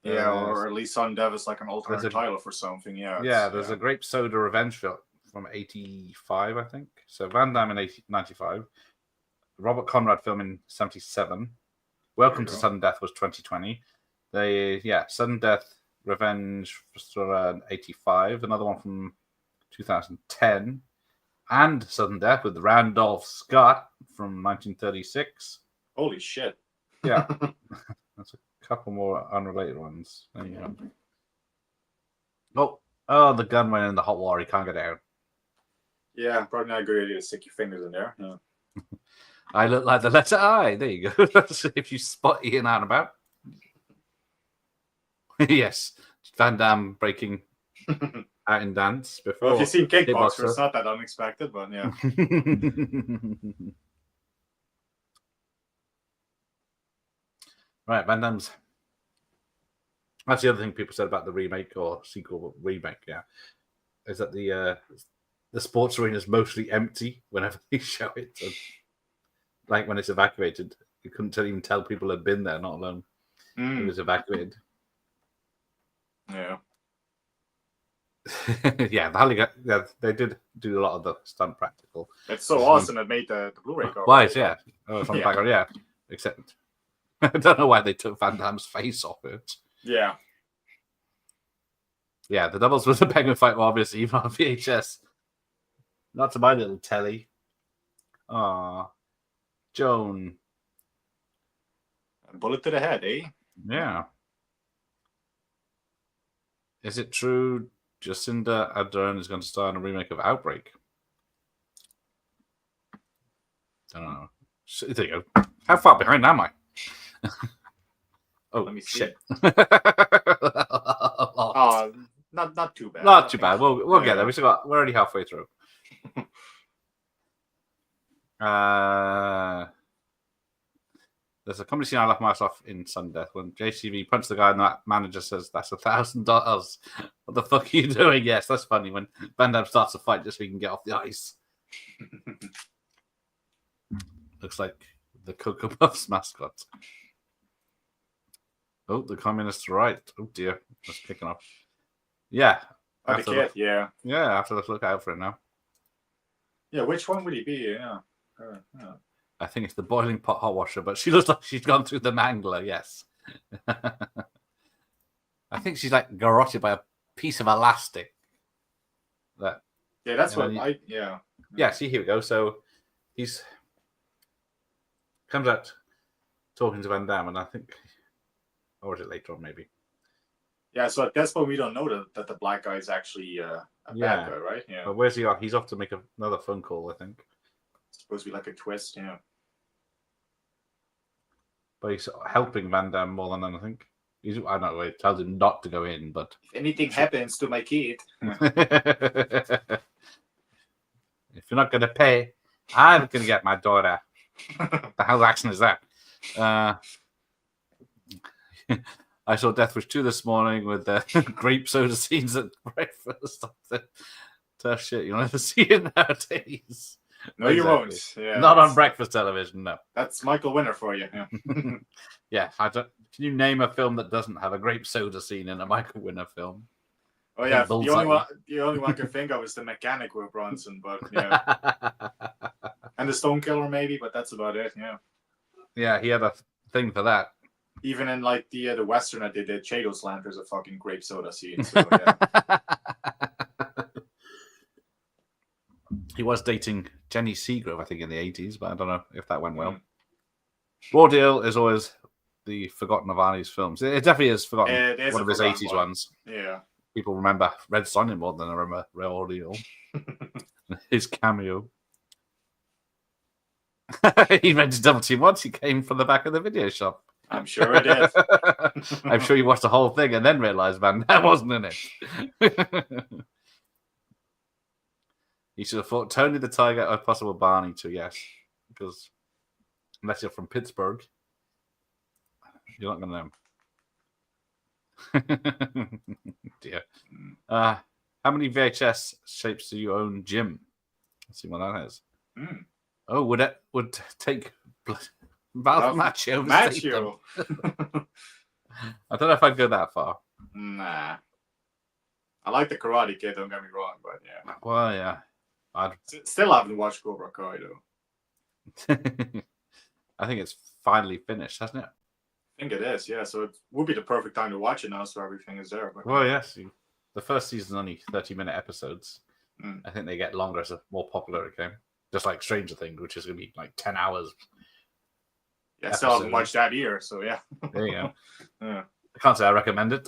Yeah, or at least Sudden Death is like an alternate title for something. Yeah. There's a Grape Soda Revenge film from 85, I think. So Van Damme in 95. Robert Conrad film in 77. Welcome to Sudden Death was 2020. Sudden Death Revenge was 85. Another one from 2010. And Sudden Death with Randolph Scott from 1936. Holy shit. Yeah. That's a couple more unrelated ones. There you go. Oh, the gun went in the hot water. He can't get out. Yeah, probably not a good idea to stick your fingers in there. Yeah. I look like the letter I. There you go. If you spot Ian out and about. Yes. Van Damme breaking out in dance before. Well, if you've seen Kickboxer, it's not that unexpected, but yeah. Right, Van Damme's. That's the other thing people said about the remake or sequel remake, is that the sports arena is mostly empty whenever they show it. So, like when it's evacuated, you couldn't even tell people had been there, not alone it was evacuated. Yeah. They did do a lot of the stunt practical. It's so awesome it made the Blu-ray cover. Why? Yeah. From the background, yeah. Except I don't know why they took Van Damme's face off it. Yeah. Yeah, the doubles with the Penguin fight were obviously even on VHS. Not to my little telly. Ah, Joan. A bullet to the head, eh? Yeah. Is it true Jacinda Ardern is going to star in a remake of Outbreak? I don't know. There you go. How far behind am I? Let me see. Shit. Not too bad. Not too bad. We'll get there. We're already halfway through. There's a comedy scene I laughed myself off in Sudden Death when JCV punched the guy and that manager says, "That's $1,000. What the fuck are you doing?" Yes, that's funny when Van Damme starts a fight just so he can get off the ice. Looks like the Cocoa Puffs mascot. Oh, the communist right. Oh dear, that's kicking off. Yeah. The kid, yeah. Yeah, I have to look out for it now. Yeah, which one would he be? Yeah. I think it's the boiling pot hot washer, but she looks like she's gone through the mangler, yes. I think she's like garroted by a piece of elastic. Yeah, that's what Yeah, see, here we go. So he's comes out talking to Van Damme, and I think, or is it later on maybe? Yeah, so at this point we don't know that the black guy is actually a bad guy, right? Yeah. But where's he off? He's off to make another phone call, I think. It's supposed to be like a twist, yeah. But he's helping Van Damme more than anything. I don't know, he tells him not to go in, but... If anything happens to my kid... If you're not going to pay, I'm going to get my daughter. The hell accent is that? I saw Death Wish 2 this morning with the grape soda scenes at breakfast. Tough shit. You'll never see it nowadays. No, you won't. Yeah, not on breakfast television, no. That's Michael Winner for you. Yeah. Yeah, can you name a film that doesn't have a grape soda scene in a Michael Winner film? Oh yeah, the only one I can think of is The Mechanic with Bronson, but yeah. And The Stone Killer maybe, but that's about it. Yeah. Yeah, he had a thing for that. Even in like the Western I did, Chato Slant, there's a fucking grape soda scene. So, yeah. He was dating Jenny Seagrove, I think, in the 80s, but I don't know if that went well. Raw Deal is always the forgotten of Arnie's films. It definitely is forgotten. It is one of his 80s ones. Yeah. People remember Red Sonja more than I remember Raw Deal. His cameo. He rented Double Team once. He came from the back of the video shop. I'm sure it is. I'm sure you watched the whole thing and then realised, man, that wasn't in it. You should have thought Tony the Tiger or possible Barney too, yes. Because unless you're from Pittsburgh, you're not going to know. Dear. How many VHS shapes do you own, Jim? Let's see what that is. Oh, would take Ralph Macchio overstate them? I don't know if I'd go that far. Nah. I like the Karate Kid, don't get me wrong, but yeah. Well, yeah. Still haven't watched Cobra Kai, though. I think it's finally finished, hasn't it? I think it is, yeah. So it would be the perfect time to watch it now, so everything is there. But... Well, yes. The first season only 30-minute episodes. I think they get longer as the more popular it came. Just like Stranger Things, which is going to be like 10 hours. Yeah, I still haven't watched that either, so yeah. There you go. Yeah. I can't say I recommend it,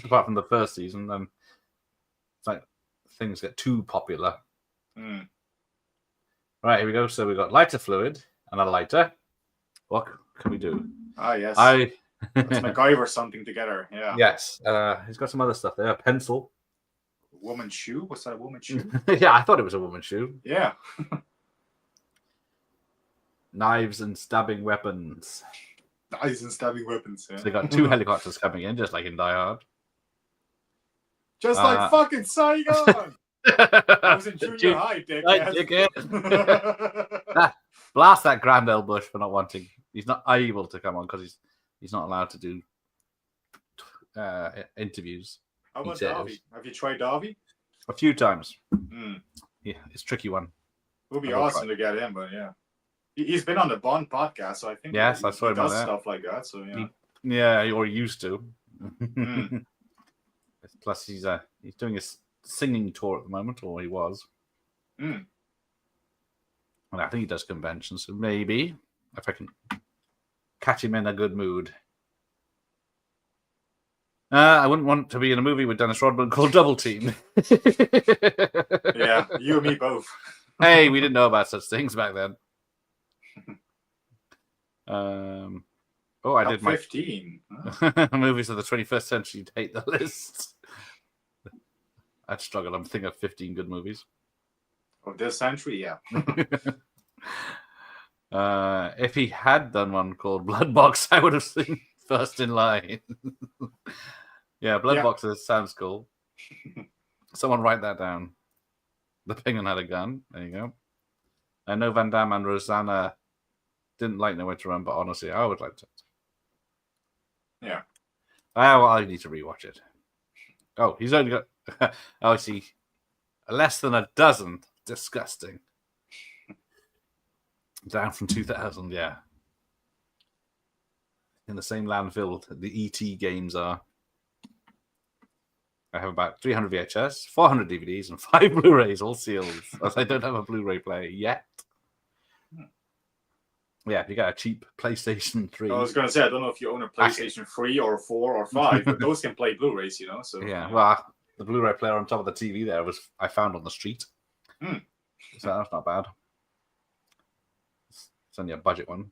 apart from the first season. Then it's like things get too popular. Right, here we go. So we've got lighter fluid and a lighter. What can we do? Ah, yes. Let's MacGyver something together. Yeah. Yes. He's got some other stuff there. A pencil. Woman's shoe? What's that, a woman's shoe? Yeah, I thought it was a woman's shoe. Yeah. Knives and stabbing weapons. Knives and stabbing weapons, yeah. So they got 2 helicopters coming in, just like in Die Hard. Just like fucking Saigon! I was in junior high, dickhead. Blast that Grandel Bush for not wanting. He's not able to come on because he's not allowed to do interviews. How about Davi? Have you tried Davi? A few times. Yeah, it's a tricky one. It would be awesome to get him, but yeah. He's been on the Bond podcast, so I think yes, I saw him does on that. Stuff like that. So yeah, yeah, or used to. Plus, he's doing a singing tour at the moment, or he was. And I think he does conventions, so maybe if I can catch him in a good mood. I wouldn't want to be in a movie with Dennis Rodman called Double Team. Yeah, you and me both. Hey, we didn't know about such things back then. I did 15 movies of the 21st century to hate the list. I'd struggle. I'm thinking of 15 good movies of this century. Yeah. If he had done one called Blood Box, I would have seen first in line. Yeah, Blood Boxes sounds cool. Someone write that down. The Penguin had a gun. There you go. I know Van Damme and Rosanna didn't like Nowhere to Run, but honestly, I would like to. Yeah. I need to rewatch it. Oh, he's only got... I see. Less than a dozen. Disgusting. Down from 2000, yeah. In the same landfill the ET games are. I have about 300 VHS, 400 DVDs, and 5 Blu-rays, all sealed, as I don't have a Blu-ray player yet. Yeah, if you got a cheap PlayStation 3. I was going to say, I don't know if you own a PlayStation 3 or 4 or 5, but those can play Blu-rays, you know. So yeah, well, the Blu-ray player on top of the TV there I found on the street. So that's not bad. It's only a budget one.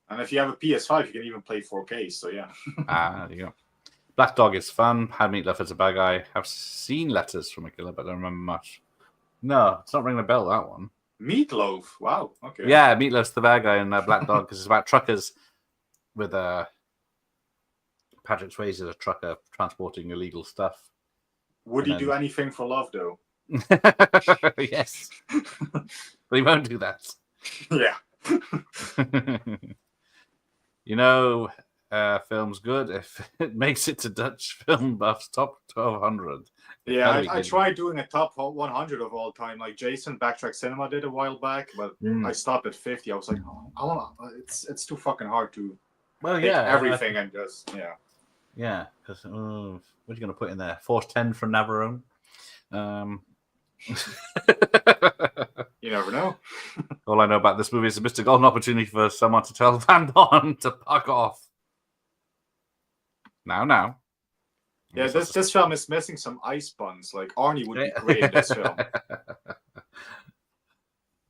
And if you have a PS5, you can even play 4K, so yeah. There you go. Black Dog is fun. Had Meatloaf as a bad guy. I've seen Letters from a Killer, but I don't remember much. No, it's not ringing a bell, that one. Meatloaf? Wow, okay. Yeah, Meatloaf's the bad guy in Black Dog because it's about truckers with Patrick Swayze as a trucker transporting illegal stuff. Would he do anything for love, though? Yes. But he won't do that. Yeah. You know, film's good if it makes it to Dutch Film Buff's top 1200. Yeah, I tried doing a top 100 of all time, like Jason Backtrack Cinema did a while back, but I stopped at 50. I was like, it's too fucking hard to everything and just yeah, because what are you going to put in there? Force 10 for Navarone. You never know. All I know about this movie is a missed golden opportunity for someone to tell Van Damme to fuck off. Now. Yeah, this film is missing some ice buns. Like Arnie would be great in this film.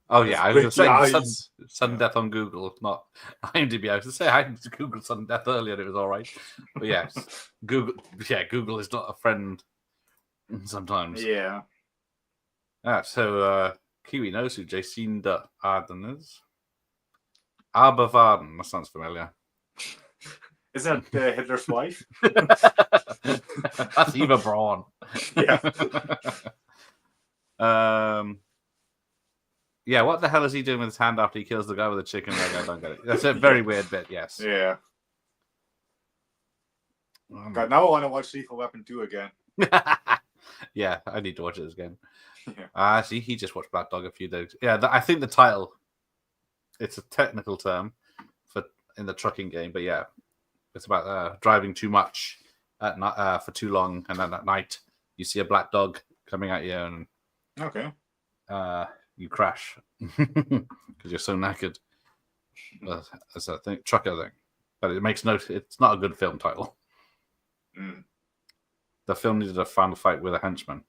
Oh yeah, I was going to say sudden death on Google, not IMDb. I was going to say I googled sudden death earlier and it was all right. But yes, Google is not a friend sometimes. Yeah. So Kiwi knows who Jacinda Ardern is. Alba Varden, that sounds familiar. Is that Hitler's wife? That's Eva Braun. Yeah. Yeah, what the hell is he doing with his hand after he kills the guy with the chicken leg? I don't get it. That's a very weird bit, yes. Yeah. God, now I want to watch Lethal Weapon 2 again. Yeah, I need to watch it again. Yeah. See, he just watched Black Dog a few days. Yeah, I think the title, it's a technical term for in the trucking game, but yeah, it's about driving too much at night, for too long, and then at night you see a black dog coming at you, and Okay. You crash because you're so knackered. That's a thing, trucker thing, but it makes no. It's not a good film title. Mm. The film needed a final fight with a henchman.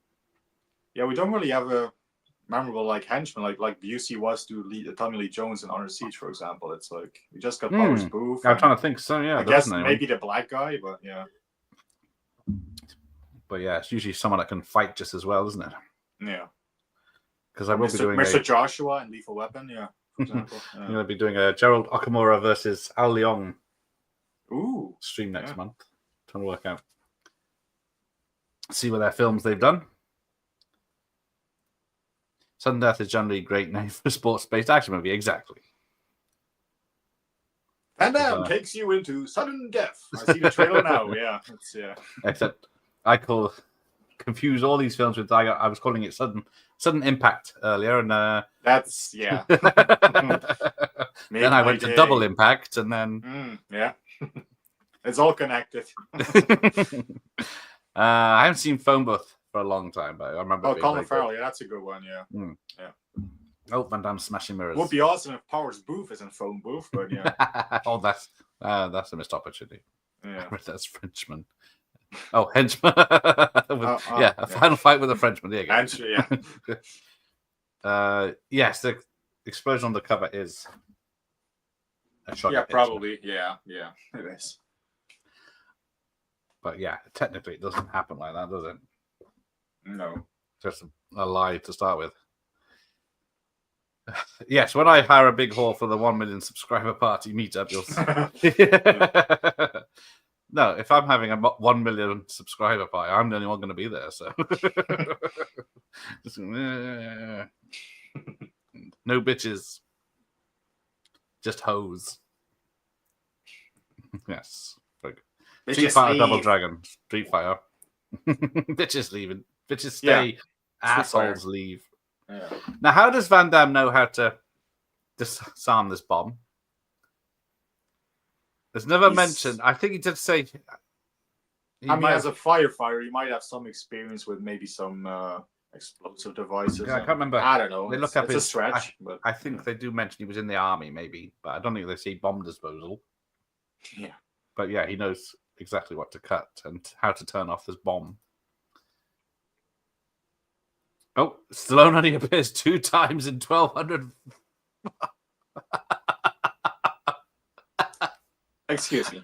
Yeah, we don't really have a memorable henchman like Busey was to Tommy Lee Jones in Honor Siege, for example. It's like we just got Powers Booth. I'm trying to think. So yeah, I guess maybe the black guy, but yeah. But yeah, it's usually someone that can fight just as well, isn't it? Yeah. Because I will be doing Mr. Joshua in Lethal Weapon, yeah, for example. I'm going to be doing a Gerald Okamura versus Al Leong stream next month. Trying to work out, see what their films they've done. Sudden Death is generally a great name for a sports-based action movie. Exactly. And Damme takes you into sudden death. I see the trailer now. Yeah, Except I confuse all these films with I was calling it sudden impact earlier, and that's then I went to double impact, and then yeah, it's all connected. I haven't seen Phone Booth for a long time, but I remember. Oh, Colin Farrell, yeah, that's a good one. Yeah, yeah. Oh, Van Damme smashing mirrors. Would be awesome if Powers Booth is in Phone Booth, but yeah. Oh, that's a missed opportunity. Yeah, that's Frenchman. Oh, henchman. A final fight with a Frenchman. There you go. Henchman, yeah. Yes, the explosion on the cover is a shot. Yeah, probably. Yeah, it is. But yeah, technically it doesn't happen like that, does it? No. Just a lie to start with. Yes, when I hire a big haul for the 1 million subscriber party meetup, you'll see. No, if I'm having a 1 million subscriber party, I'm the only one going to be there. So, no bitches, just hoes. Yes, Street Fighter Double Dragon, Street Fighter. Bitches leaving, bitches stay, Yeah. assholes leave. Yeah. Now, how does Van Damme know how to disarm this bomb? There's never mentioned. I think he did say. As a firefighter, he might have some experience with maybe some explosive devices. I can't remember. I don't know. They look up it's a stretch. But I think they do mention he was in the army, maybe, but I don't think they say bomb disposal. Yeah. But yeah, he knows exactly what to cut and how to turn off this bomb. Oh, Stallone only appears 2 times in 1,200. Excuse me.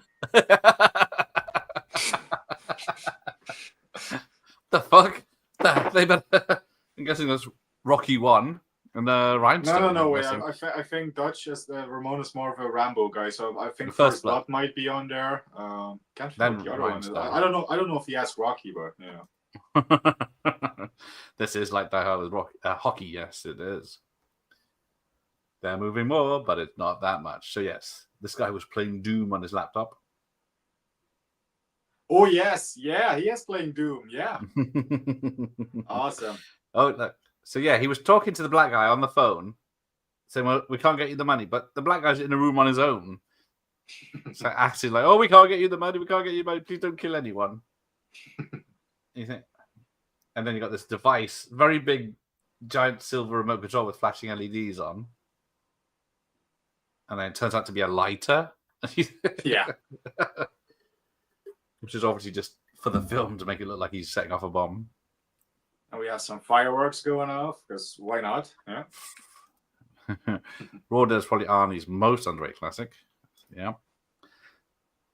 The fuck? I'm guessing that's Rocky 1 and Rhinestone. No. I think Dutch is Ramon is more of a Rambo guy, so I think First First Blood might be on there. Can't Then remember the other one. Rhinestone. I don't know. I don't know if he has Rocky, but yeah. This is like Die Hard with hockey. Yes, it is. They're moving more, but it's not that much. So yes, this guy was playing Doom on his laptop. Oh yes, yeah, he is playing Doom. Yeah, awesome. Oh, look. So yeah, he was talking to the black guy on the phone, saying, "Well, we can't get you the money," but the black guy's in a room on his own, so acting like, "Oh, we can't get you the money. We can't get you money. Please don't kill anyone." You think, and then you got this device, very big, giant silver remote control with flashing LEDs on, and then it turns out to be a lighter. Yeah. Which is obviously just for the film to make it look like he's setting off a bomb. And we have some fireworks going off, because why not? Yeah. Raw Dead is probably Arnie's most underrated classic. Yeah.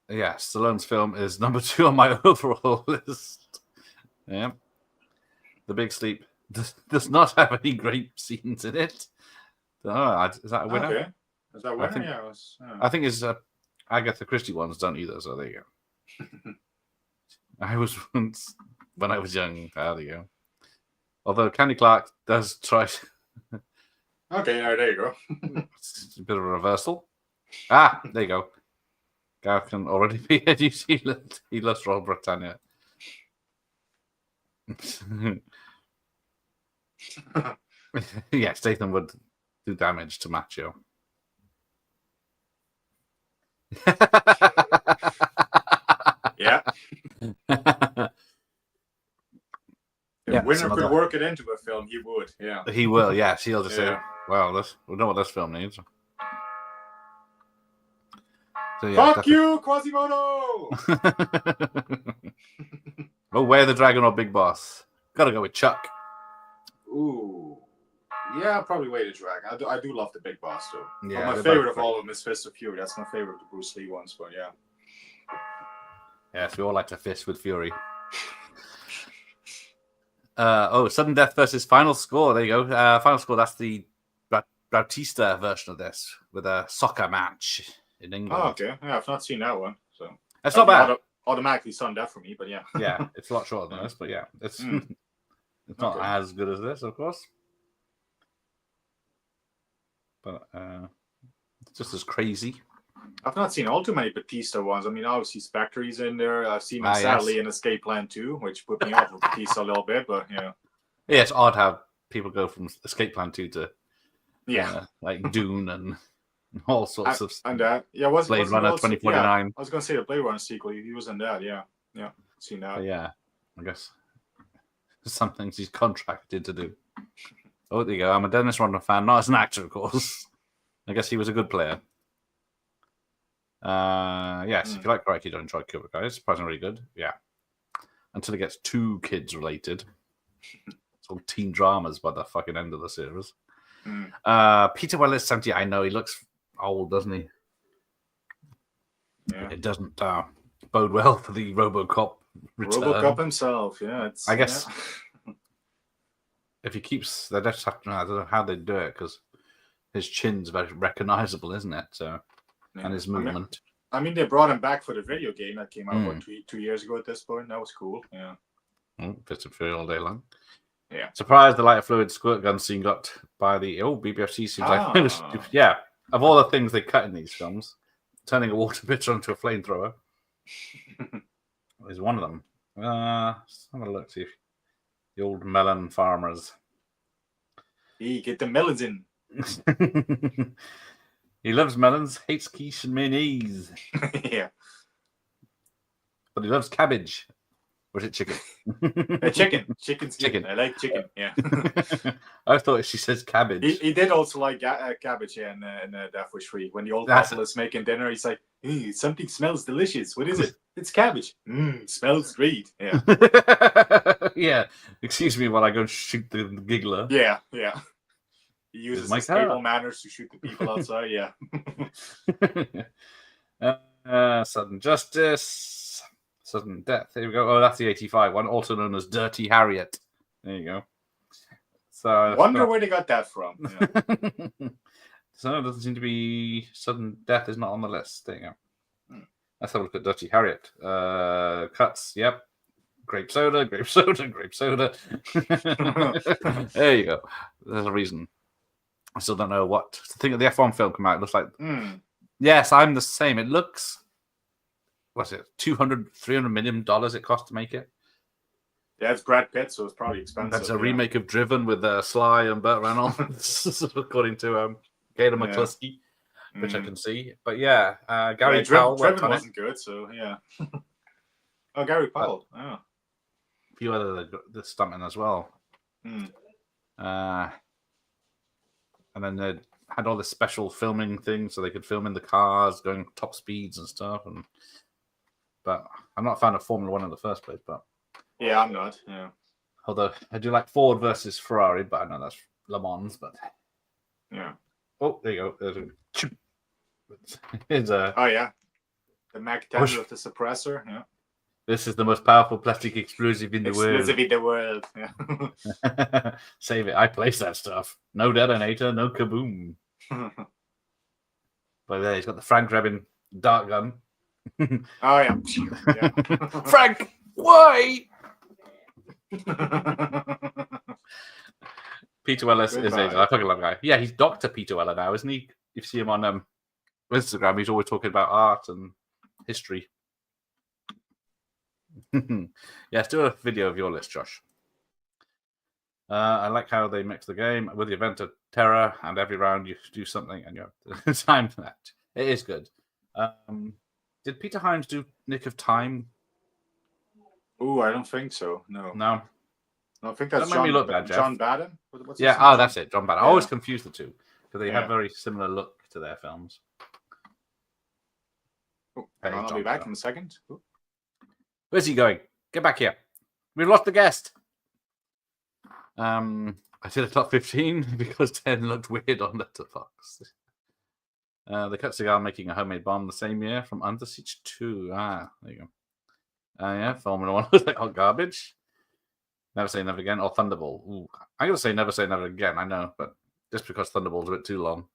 Yeah, Stallone's film is number 2 on my overall list. Yeah. The Big Sleep does not have any great scenes in it. Oh, is that a winner? Okay. Is that a winner? think- Yeah. I think it's Agatha Christie ones don't either. So there you go. I was once when I was young. There you go. Although Candy Clark does try. Okay, there you go. It's a bit of a reversal. Ah, there you go. Gareth can already be in New Zealand. He loves Royal Britannia. Yeah, Statham would do damage to Macho. Yeah. If Yeah, Winner some could other- work it into a film, he would. Yeah. He will, yes. He'll just say, Yeah. well, we know what this film needs. So, yeah, Fuck you, Quasimodo! Oh, Where the Dragon or Big Boss? Gotta go with Chuck. Ooh. Yeah, probably Way to Dragon. I do love the Big Boss, though. Yeah, My they're favorite both of all of them is Fist of Fury. That's my favorite of the Bruce Lee ones, but yeah. Yes, we all like to fist with Fury. Sudden Death versus Final Score. There you go. Final Score, that's the Bautista version of this with a soccer match in England. Oh, okay. Yeah, I've not seen that one, so It's not bad. Automatically sudden death for me, but yeah. Yeah, it's a lot shorter than this, but yeah, it's it's not Okay. as good as this, of course. But it's just as crazy. I've not seen all too many Batista ones. I mean, obviously Spectre's in there. I've seen him Yes. sadly in Escape Plan 2, which put me off of Batista a little bit, but yeah. Yeah, it's odd how people go from Escape Plan 2 to Yeah. like Dune and all sorts of And that, yeah, was Blade Runner 2049. Yeah, I was gonna say the Blade Runner sequel. He was in that. Yeah, seen that. But yeah, I guess some things he's contracted to do. Oh, there you go. I'm a Dennis Rodman fan, not as an actor, of course. I guess he was a good player. Yes, if you like Karate, you don't enjoy Cobra Kai. It's surprisingly really good. Yeah. Until it gets too kids related. It's all teen dramas by the fucking end of the series. Peter Weller is 70. I know he looks old, doesn't he? Yeah. It doesn't bode well for the RoboCop return. RoboCop himself. Yeah, it's. I guess if he keeps, they just have to. I don't know how they do it because his chin's very recognizable, isn't it? So, and his movement. I mean, they brought him back for the video game that came out 2 years ago. At this point, that was cool. Yeah. Fist of Fury all day long. Yeah. Surprised the lighter fluid squirt gun scene got by the BBFC seems like yeah. Of all the things they cut in these films, turning a water pitcher into a flamethrower is one of them. Let's have a look, see if the old melon farmers. Hey, get the melons in. He loves melons, hates quiche and mayonnaise, Yeah. but he loves cabbage. Or is it chicken? Chicken. Chicken's Chicken. chicken. I like chicken. Yeah. I thought she says cabbage. He did also like cabbage in Death Wish 3. When the old That's couple is making dinner, he's like, something smells delicious. What is it? It's cabbage. Smells great. Yeah. Yeah. Excuse me while I go and shoot the giggler. Yeah. He uses my his car. table manners to shoot the people outside. Yeah. Sudden Justice. Sudden Death. Here we go. Oh, that's the 85 one, also known as Dirty Harriet. There you go. So Wonder where they got that from. Yeah. So it doesn't seem to be Sudden Death is not on the list. There you go. Let's have a look at Dirty Harriet. Cuts. Yep. Grape soda. Grape soda. Grape soda. There you go. There's a reason. I still don't know what to think of the F1 film come out. It looks like. Yes, I'm the same. It looks. What's it? $300 million it cost to make it. Yeah, it's Brad Pitt, so it's probably expensive. That's a remake of Driven with Sly and Burt Reynolds, according to Gator McCluskey, which I can see. But yeah, Gary Powell. Driven wasn't good, so yeah. Oh, Gary Powell. Oh. A few other the stuntmen as well. And then they had all this special filming thing, so they could film in the cars, going top speeds and stuff. But I'm not a fan of Formula One in the first place. But yeah, I'm not. Yeah. Although I do like Ford versus Ferrari, but I know that's Le Mans. But yeah. Oh, there you go. Here's a oh yeah, the Mac 10 with the suppressor. Yeah. This is the most powerful plastic explosive in the Explosive in the world. Yeah. world. Save it. I place that stuff. No detonator, no kaboom. But there, he's got the Frank Drebin dart gun. Oh, yeah. Yeah. Frank, why? Peter Weller is I fucking love the guy. Yeah, he's Dr. Peter Weller now, isn't he? If you see him on Instagram, he's always talking about art and history. Yeah, let's do a video of your list, Josh. I like how they mix the game with the event of terror, and every round you do something, and you have time for that. It is good. Did Peter Hyams do Nick of Time? Ooh, I don't think so. No. No. I think that's Don't make me look bad, Jeff. John Badham. What's Yeah, his name? that's it, John Badham. I always confuse the two because they have very similar look to their films. Oh, I'll be back in a second. Ooh. Where's he going? Get back here. We've lost the guest. I did a top 15 because 10 looked weird on Letterboxd. They cut Seagal making a homemade bomb the same year from Under Siege 2. There you go. Yeah, Formula 1 was like hot garbage. Never Say Never Again or Thunderball. Ooh, I'm going to say Never Again, I know, but just because Thunderball's a bit too long.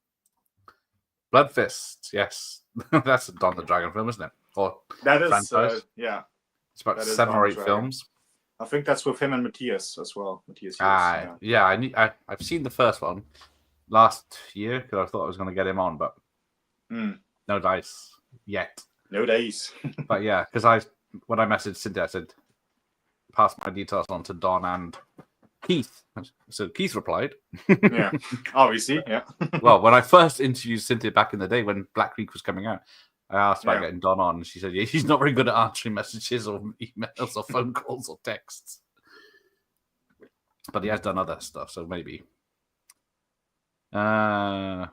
Blood Fist, yes. That's a Don the Dragon film, isn't it? Or that is, yeah. It's about 7 or 8 films. I think that's with him and Matthias as well. Matthias. Yeah, I've seen the first one last year because I thought I was going to get him on, but no dice yet. No dice. But yeah, because when I messaged Cynthia, I said, pass my details on to Don and Keith. So Keith replied. Yeah, obviously, yeah. Well, when I first interviewed Cynthia back in the day when Black Creek was coming out, I asked about getting Don on, and she said, yeah, he's not very good at answering messages or emails or phone calls or texts. But he has done other stuff, so maybe. Did I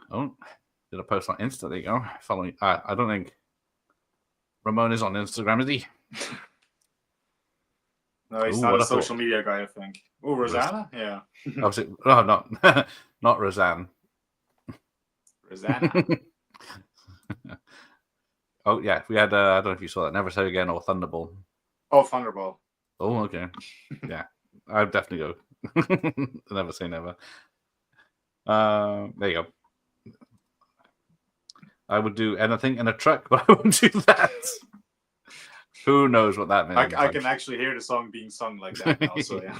post on Insta? There you go. Following. I don't think Ramon is on Instagram, is he? No, he's not a social media guy, I think. Oh, Rosanna? Yeah. Not Roseanne. Rosanna. Oh, yeah. We had, I don't know if you saw that, Never Say Again or Thunderball. Oh, Thunderball. Oh, okay. Yeah. I'd definitely go. Never Say Never. There you go. I would do anything in a truck, but I wouldn't do that. Who knows what that means? I can actually hear the song being sung like that now, so yeah.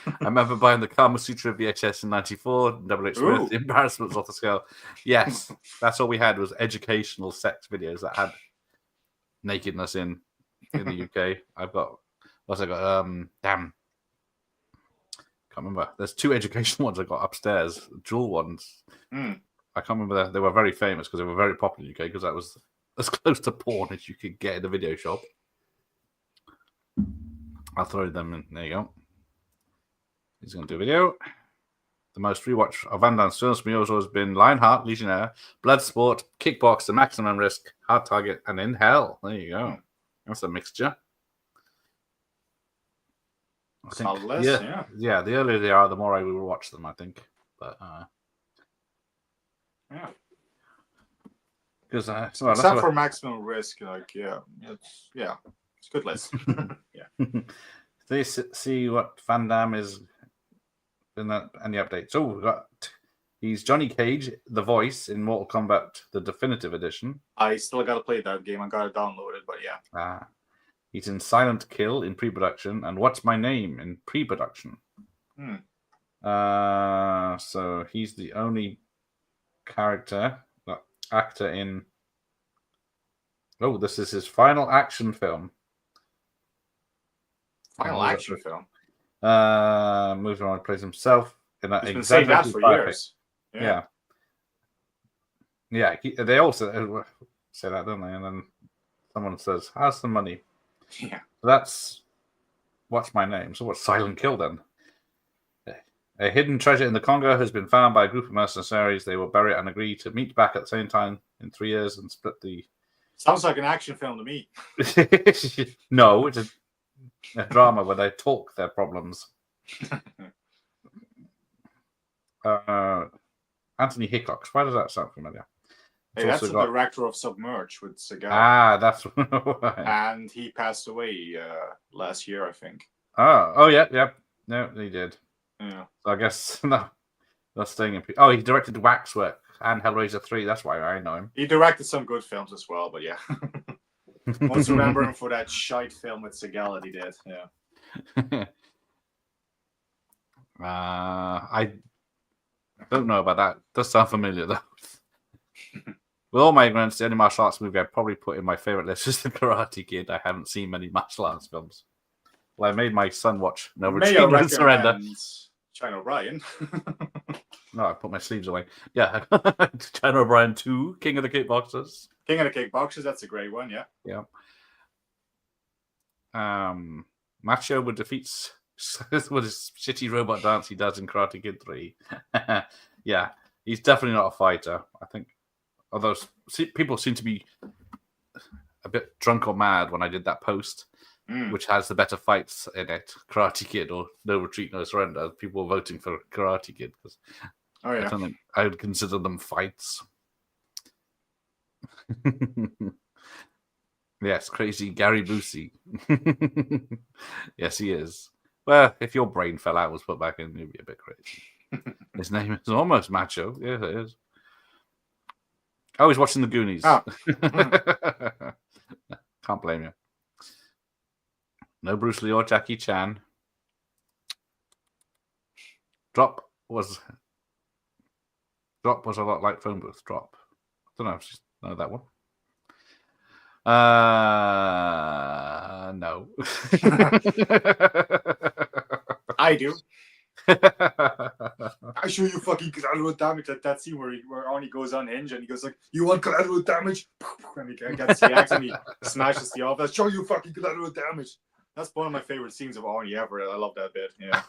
I remember buying the Kama Sutra VHS in '94. Double H Smith, the embarrassments off the scale. Yes, that's all we had was educational sex videos that had nakedness in the UK. I've got, what's I got? Damme. Can't remember. There's 2 educational ones I got upstairs, jewel ones. I can't remember. They were very famous because they were very popular in the UK because that was as close to porn as you could get in a video shop. I'll throw them in. There you go. He's going to do a video. The most rewatched of Van Damme's films for me has always been Lionheart, Legionnaire, Bloodsport, Kickbox, The Maximum Risk, Hard Target, and In Hell. There you go. That's a mixture. Solid list, yeah. The earlier they are, the more I will watch them, I think. But yeah. Because except for Maximum Risk, it's a good list. Yeah. They see what Van Damme is in that any updates. Oh, he's Johnny Cage, the voice in Mortal Kombat, the definitive edition. I still got to play that game. I got it downloaded, but yeah. He's in Silent Kill in pre-production and What's My Name in pre-production. So he's the only actor in. Oh, this is his final action film. Final action film. Moves around, plays himself in that. He's been saying that for years. Yeah. They also say that, don't they? And then someone says, "How's the money?" Yeah. So that's What's My Name. So what's Silent Kill then? A hidden treasure in the Congo has been found by a group of mercenaries. They will bury it and agree to meet back at the same time in 3 years and split the. Sounds like an action film to me. No, it's a drama where they talk their problems. Anthony Hickox. Why does that sound familiar? Hey, that's the director of Submerge with Seagal. Ah, that's right. And he passed away last year, I think. Oh, yeah. No, he did. Yeah. So I guess no, that's staying in. Oh, he directed Waxwork and Hellraiser 3. That's why I know him. He directed some good films as well, but yeah. Most remember him for that shite film with Seagal that he did. Yeah. I don't know about that. Does sound familiar though. With all my ignorance, the only martial arts movie I'd probably put in my favorite list is The Karate Kid. I haven't seen many martial arts films. Well, I made my son watch No Retreat, No Surrender. China O'Brien. No, I put my sleeves away. Yeah, China O'Brien 2, King of the Kickboxers. King of the Kickboxers, that's a great one, yeah. Yeah. Macho would defeats with his shitty robot dance he does in Karate Kid 3. Yeah, he's definitely not a fighter, I think. Although people seem to be a bit drunk or mad when I did that post, which has the better fights in it, Karate Kid or No Retreat, No Surrender. People were voting for Karate Kid because I don't think I would consider them fights. Yes, crazy Gary Busey. Yes, he is. Well, if your brain fell out, was put back in, you'd be a bit crazy. His name is almost macho. Yeah, it is. Oh, he's watching the Goonies. Oh. Can't blame you. No Bruce Lee or Jackie Chan. Drop was a lot like Phone Booth. Drop. I don't know if you know that one. No. I do. I show you fucking collateral damage at that scene where Arnie goes on hinge and he goes like, "You want collateral damage?" And he gets the axe and he smashes the office. Show you fucking collateral damage. That's one of my favorite scenes of Arnie ever. I love that bit. Yeah.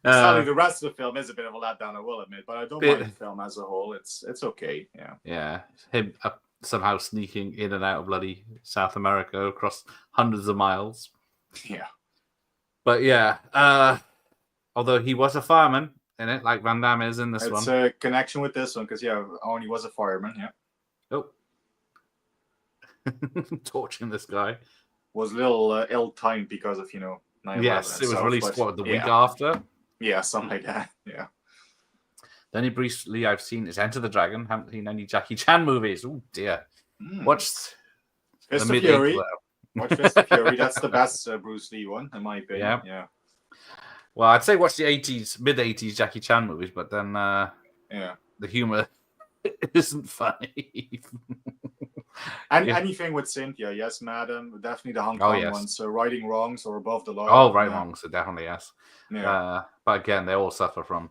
Sadly, the rest of the film is a bit of a letdown, I will admit, but I don't mind the film as a whole. It's okay. Yeah. Yeah. Him somehow sneaking in and out of bloody South America across hundreds of miles. Yeah. But yeah, although he was a fireman in it, like Van Damme is in this one. It's a connection with this one, because, yeah, Arnie was a fireman, yeah. Oh. Torching this guy. Was a little ill-timed because of, 9/11. Yes, it was released, the week after? Yeah, something like that, yeah. The only Bruce Lee I've seen is Enter the Dragon. Haven't seen any Jackie Chan movies. Oh, dear. Watched Fist of Fury. Watch Fist of Fury. That's the best Bruce Lee one, in my opinion. Yeah. Well, I'd say watch the mid-80s Jackie Chan movies, but then the humor isn't funny. And anything with Cynthia, yes, madam. Definitely the Hong Kong ones. So Righting Wrongs or Above the Law. Oh, Right Wrongs, so definitely, yes. Yeah. But again, they all suffer from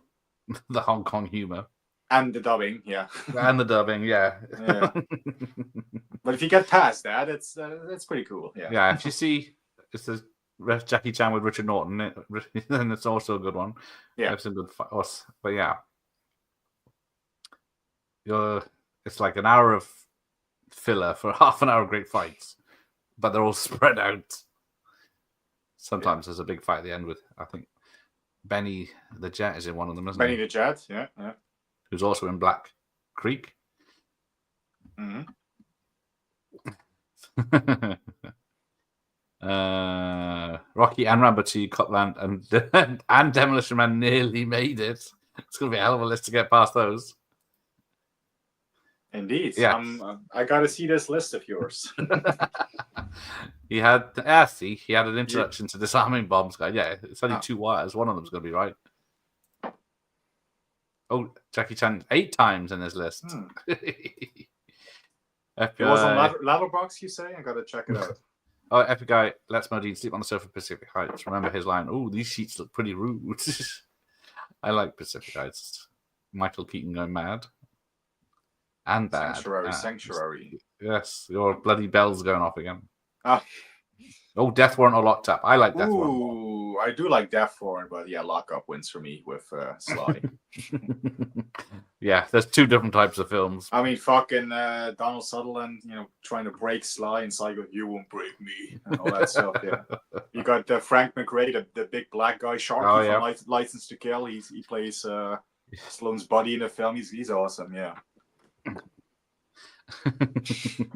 the Hong Kong humor. And the dubbing, yeah. And the dubbing, yeah. But if you get past that, it's pretty cool. Yeah. Yeah, if you see it's the Jackie Chan with Richard Norton, then it's also a good one. Yeah. It's a good but yeah. It's like an hour of filler for half an hour of great fights, but they're all spread out. Sometimes there's a big fight at the end with, I think, Benny the Jet is in one of them, isn't Benny he? the Jet, yeah. Who's also in Black Creek. Mm-hmm. Rocky and Rambo 2, Copland, and Demolition Man nearly made it. It's going to be a hell of a list to get past those. Indeed. Yeah. I got to see this list of yours. He had an introduction to disarming bombs guy. Yeah, it's only 2 wires. One of them's going to be right. Oh, Jackie Chan 8 times in his list. FBI. It was on Ladderbox, you say? I got to check it out. Oh, FBI lets Modine sleep on the sofa of Pacific Heights. Remember his line, "Oh, these sheets look pretty rude." I like Pacific Heights. Michael Keaton going mad. And bad. Sanctuary. Yes, your bloody bell's going off again. Oh, Death Warrant or Locked Up. I like Death Warrant. Ooh, I do like Death Warrant, but yeah, Lockup wins for me with Sly. Yeah, there's 2 different types of films. I mean, fucking Donald Sutherland, trying to break Sly, and Sly goes, "You won't break me," and all that stuff. Yeah, you got Frank McRae, the big black guy, Sharky from License to Kill. He plays Stallone's buddy in the film. He's awesome. Yeah. You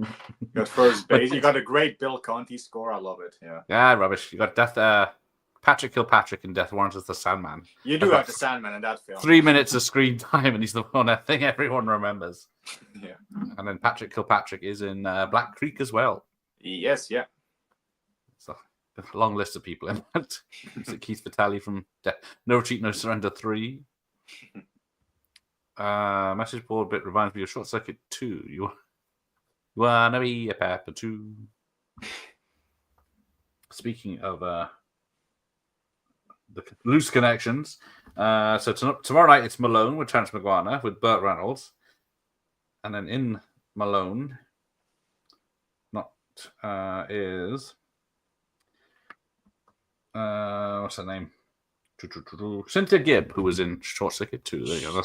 got first base. You got a great Bill Conti score. I love it. Yeah. Yeah, rubbish. You got Patrick Kilpatrick in Death Warrant as the Sandman. You do have the Sandman in that film. 3 minutes of screen time, and he's the one I think everyone remembers. Yeah. And then Patrick Kilpatrick is in Black Creek as well. Yes, yeah. So a long list of people in that. Is it Keith Vitale from No Retreat, No Surrender 3? Message board bit reminds me of Short Circuit 2. You wanna be a pepper too? Speaking of the loose connections, so tomorrow night it's Malone with Terrence McGuire with Burt Reynolds, and then in Malone, is what's her name? Cynthia Gibb, who was in Short Circuit 2. There you go.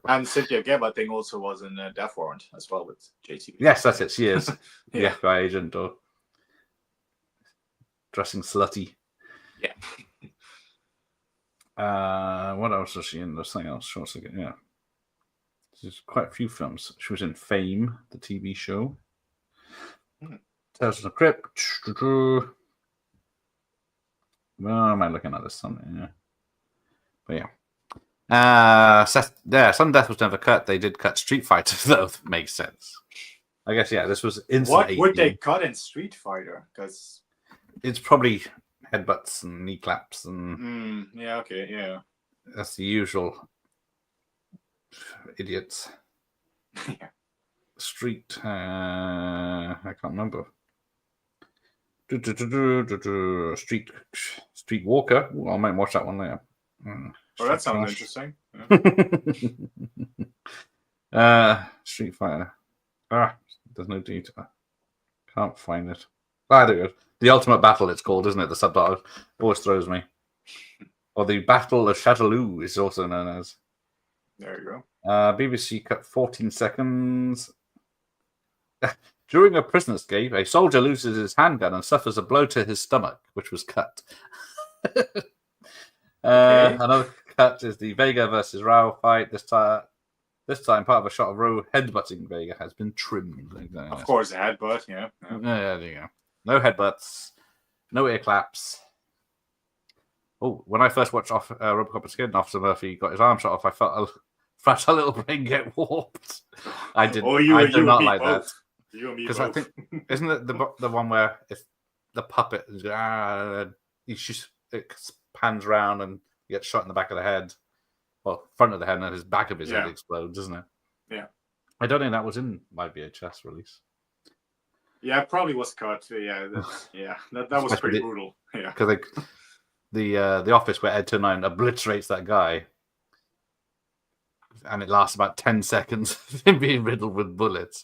And Cynthia Gibb, I think, also was in Death Warrant as well with JT. Yes, that's it. She is the Yeah. FBI agent or dressing slutty. Yeah. What else was she in? There's something else. Short Circuit, yeah. There's quite a few films. She was in Fame, the TV show. Tales of the Crypt. Well, am I looking at this? Something, yeah. But yeah. Sudden Death was never cut. They did cut Street Fighter, though. Makes sense. I guess, yeah, this was instant. What 18. would they cut in Street Fighter? Because It's probably headbutts and knee claps and yeah, okay, yeah. that's the usual idiots. Yeah. Street, I can't remember. Street Walker. Ooh, I might watch that one later. Oh, that sounds interesting. Yeah. Street Fighter. There's no detail. Can't find it. There it goes. The Ultimate Battle, it's called, isn't it? The subtitle always throws me. Or the Battle of Shadaloo is also known as. There you go. BBC cut 14 seconds. During a prison escape, a soldier loses his handgun and suffers a blow to his stomach, which was cut. Another cut is the Vega versus Rao fight. This time, part of a shot of Rao headbutting Vega has been trimmed. Of course, a headbutt, yeah. Yeah, there you go. No headbutts, no ear claps. Oh, when I first watched Robocop as a kid and Officer Murphy got his arm shot off, I felt a fragile little brain get warped. I did. Oh, I do not like both. that. You and me Because I both. think, isn't it the one where it's the puppet it pans around and he gets shot in the back of the head, well, front of the head, and then his back of his head explodes, isn't it? Yeah. I don't think that was in my VHS release. Yeah, it probably was cut. Yeah, that was pretty brutal. Yeah. Because the office where Ed Turnine obliterates that guy, and it lasts about 10 seconds of him being riddled with bullets.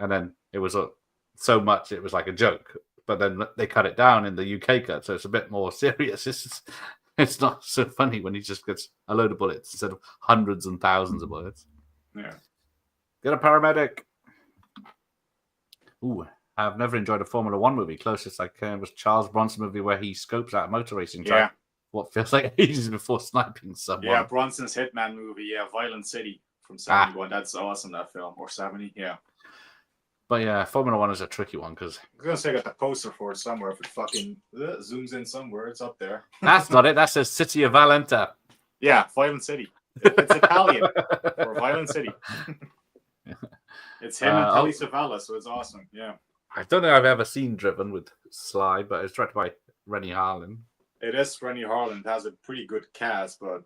And then it was so much, it was like a joke. But then they cut it down in the UK cut, so it's a bit more serious. It's not so funny when he just gets a load of bullets instead of hundreds and thousands of bullets. Yeah. Get a paramedic. Ooh, I've never enjoyed a Formula One movie. Closest I came was Charles Bronson movie where he scopes out a motor racing track. What feels like ages before sniping someone. Yeah, Bronson's Hitman movie. Yeah, Violent City from 71. That's awesome, that film. Or 70, yeah. But yeah, Formula One is a tricky one because I was going to say I got the poster for it somewhere. If it fucking zooms in somewhere, it's up there. That's not it. That says City of Valenta. Yeah, Violent City. It's Italian for Violent City. It's him and Telly Savalas, so it's awesome. Yeah. I don't think I've ever seen Driven with Sly, but it's directed by Rennie Harlin. It is Rennie Harlin. It has a pretty good cast, but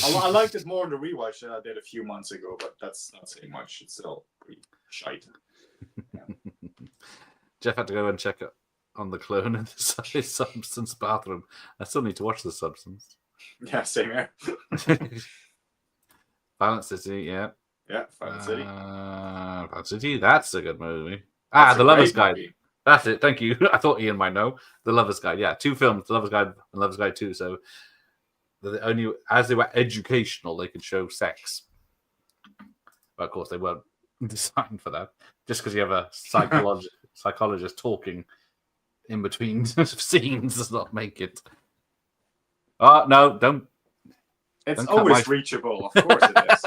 I liked it more in the rewatch that I did a few months ago, but that's not saying much. It's still pretty shite. Yeah. Jeff had to go and check it on the clone in his Substance bathroom. I still need to watch The Substance. Yeah, same here. Violent City, yeah. Yeah, Violent City. Violent City, that's a good movie. The Lover's Guide. Movie. That's it. Thank you. I thought Ian might know. The Lover's Guide. Yeah, 2 films, The Lover's Guide and Lover's Guide 2. So only as they were educational, they could show sex. But of course, they weren't designed for that. Just because you have a psychologist talking in between scenes does not make it. Oh, no, don't. It's always reachable. Of course it is.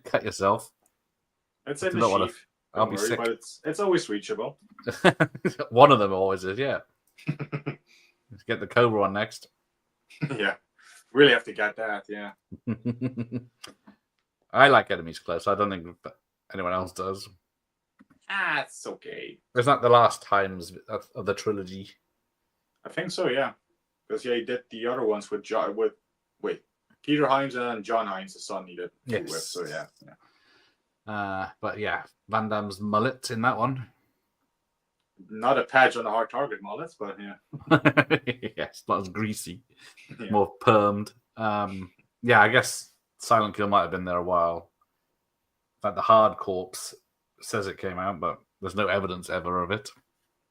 Cut yourself. It's in do the not wanna- sheaf. I'll Don't be worry, sick. but it's always reachable. One of them always is, yeah. Let's get the Cobra one next. Yeah, really have to get that. Yeah. I like Enemies Close. I don't think anyone else does. It's okay. It's not the last times of the trilogy. I think so. Yeah, because he did the other ones with Peter Hyams and John Hyams, the son. He did two with. Yes. So yeah. But yeah, Van Damme's mullet in that one. Not a patch on the hard target mullets, but yeah. Yes, not as greasy, Yeah. more permed. Yeah, I guess Silent Kill might have been there a while. In fact, the Hard Corpse says it came out, but there's no evidence ever of it.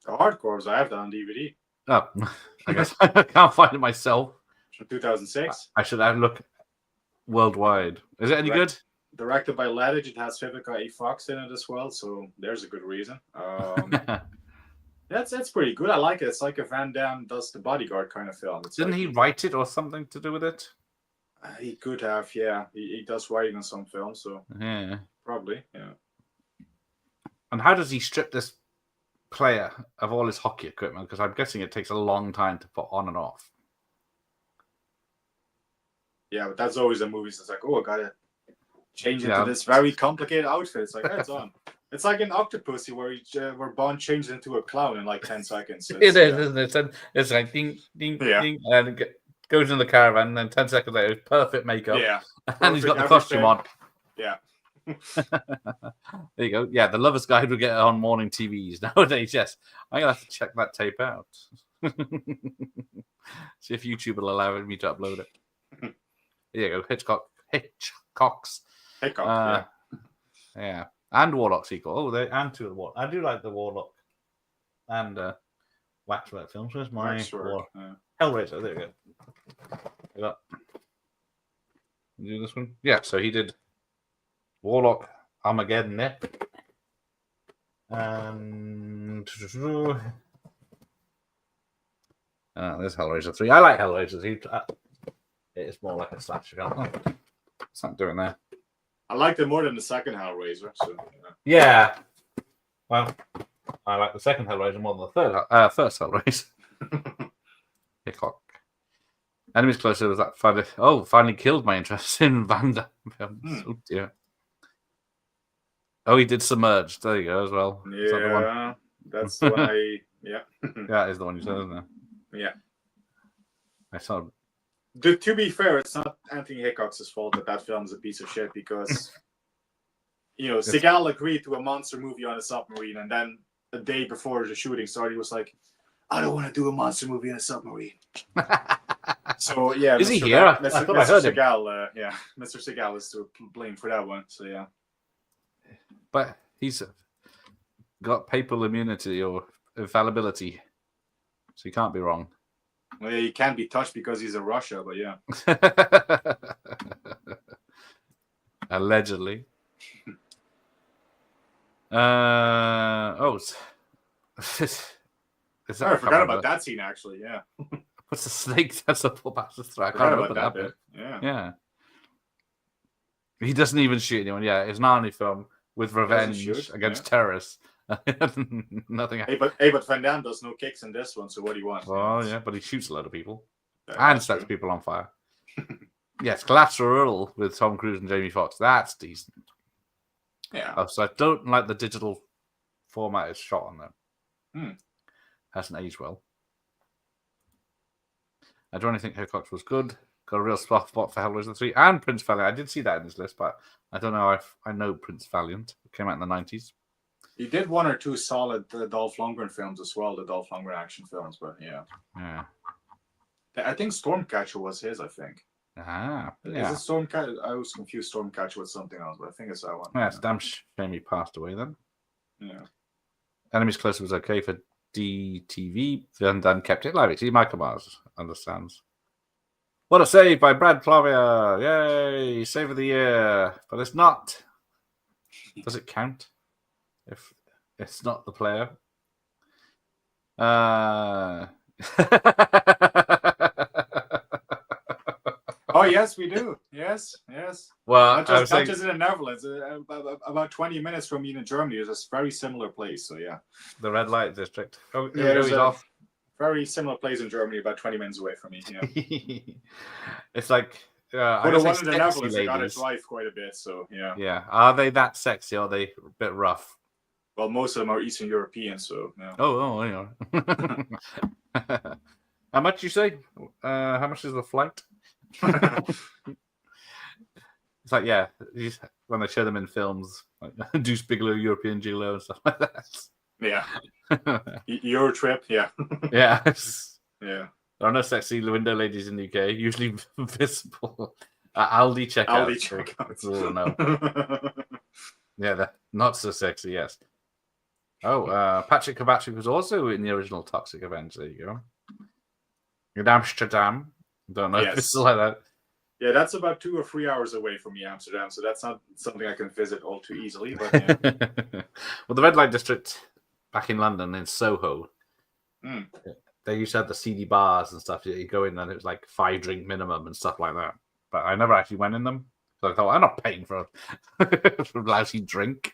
The hardcores, I have that on DVD. Oh, I guess I can't find it myself. From 2006. I should have a look worldwide. Is it any good? Directed by Ledge, it has Vivica A. Fox in it as well, so there's a good reason. That's pretty good. I like it. It's like a Van Damme does the Bodyguard kind of film. Didn't he write it or something to do with it? He could have, yeah. He does writing on some films, so Yeah. probably, yeah. And how does he strip this player of all his hockey equipment? Because I'm guessing it takes a long time to put on and off. Yeah, but that's always in movies. It's like, oh, I gotta change into this very complicated outfit. It's like, it's on. It's like an Octopussy where Bond changes into a clown in like 10 seconds. It is, isn't it? It's like ding, ding, ding, and it goes in the caravan, and then 10 seconds later, perfect makeup. Yeah. And he's got the costume on. Yeah. There you go. Yeah, the Lover's Guide will get on morning TVs nowadays. Yes, I'm gonna have to check that tape out. See if YouTube will allow me to upload it. There you go, Hitchcock's. Hitchcock. Yeah, and Warlock sequel. Oh, and two of the Warlock. I do like the Warlock and Waxwork films. Where's my Hellraiser? There we go. Do this one. Yeah, so he did Warlock, Armageddon there. And there's Hellraiser 3. I like Hellraiser 3. It's more like a slasher. What's that doing there? I liked it more than the second Hellraiser. So, yeah. Well, I like the second Hellraiser more than the first Hellraiser. Hickok. Enemies Closer was that finally killed my interest in Van Damme. Oh dear. Oh, he did Submerged. There you go as well. Yeah, that's the one yeah. That is the one you said, isn't it? Yeah. I saw. To be fair, it's not Anthony Hitchcock's fault that film is a piece of shit because, Seagal agreed to a monster movie on a submarine, and then a day before the shooting started, he was like, "I don't want to do a monster movie on a submarine." So yeah, is he here? Mr. I thought I heard Seagal, Mr. Seagal is to blame for that one. So yeah, but he's got papal immunity or infallibility, so he can't be wrong. Well, he can't be touched because he's in Russia, but yeah. Allegedly. Is that I forgot about that scene, actually, yeah. What's the snake that's up past the throat? I forgot can't about remember that bit. Yeah. He doesn't even shoot anyone. Yeah, it's an army film with revenge against terrorists. Nothing. Hey, but Van Damme does no kicks in this one, so what do you want? Well, yeah, but he shoots a lot of people and sets people on fire. Yes, Collateral with Tom Cruise and Jamie Foxx. That's decent. Yeah. So I don't like the digital format it's shot on though. Hasn't aged well. I don't think Hitchcock was good. Got a real soft spot for Hellraiser 3 and Prince Valiant. I did see that in this list, but I don't know if I know Prince Valiant. It came out in the 90s. He did one or two solid Dolph Lundgren films as well, the Dolph Lundgren action films, but yeah. I think Stormcatcher was his, I think. Yeah. Is it Stormcatcher? I was confused Stormcatcher with something else, but I think it's that one. Yeah, it's damn shame he passed away then. Yeah. Enemies Closer was okay for DTV, Van Damme kept it live. See, Michael Mars understands. What a save by Brad Flavia! Yay! Save of the year. But it's not. Does it count? If it's not the player. Oh yes, we do. Yes. Well, Not I was just, not saying just in the Netherlands. About 20 minutes from me in Germany is a very similar place. So yeah. the red light district. Oh, here Yeah, we go, there's he's a off. very similar place in Germany, about 20 minutes away from me. Yeah. It's like I For the don't one say in the sexy Netherlands, I gotta ladies. drive quite a bit. So yeah. Yeah, are they that sexy? Or are they a bit rough? Well, most of them are Eastern European, so yeah. Oh, yeah. How much you say? How much is the flight? It's like, yeah, when they show them in films, like Deuce Bigelow, European Gigolo, and stuff like that. Yeah. Euro trip, yeah. Yeah. Yeah. There are no sexy window ladies in the UK, usually visible. Aldi checkout. Aldi checkout. That's all I know. Yeah, they're not so sexy, yes. Oh, Patrick Kovacic was also in the original Toxic Avenger. There you go. In Amsterdam. Don't know if it's still like that. Yeah, that's about 2 or 3 hours away from me, Amsterdam. So that's not something I can visit all too easily. But yeah. Well, the red light district back in London, in Soho, Mm. they used to have the seedy bars and stuff. You go in and it was like 5-drink minimum and stuff like that. But I never actually went in them. So I thought, I'm not paying for a lousy drink.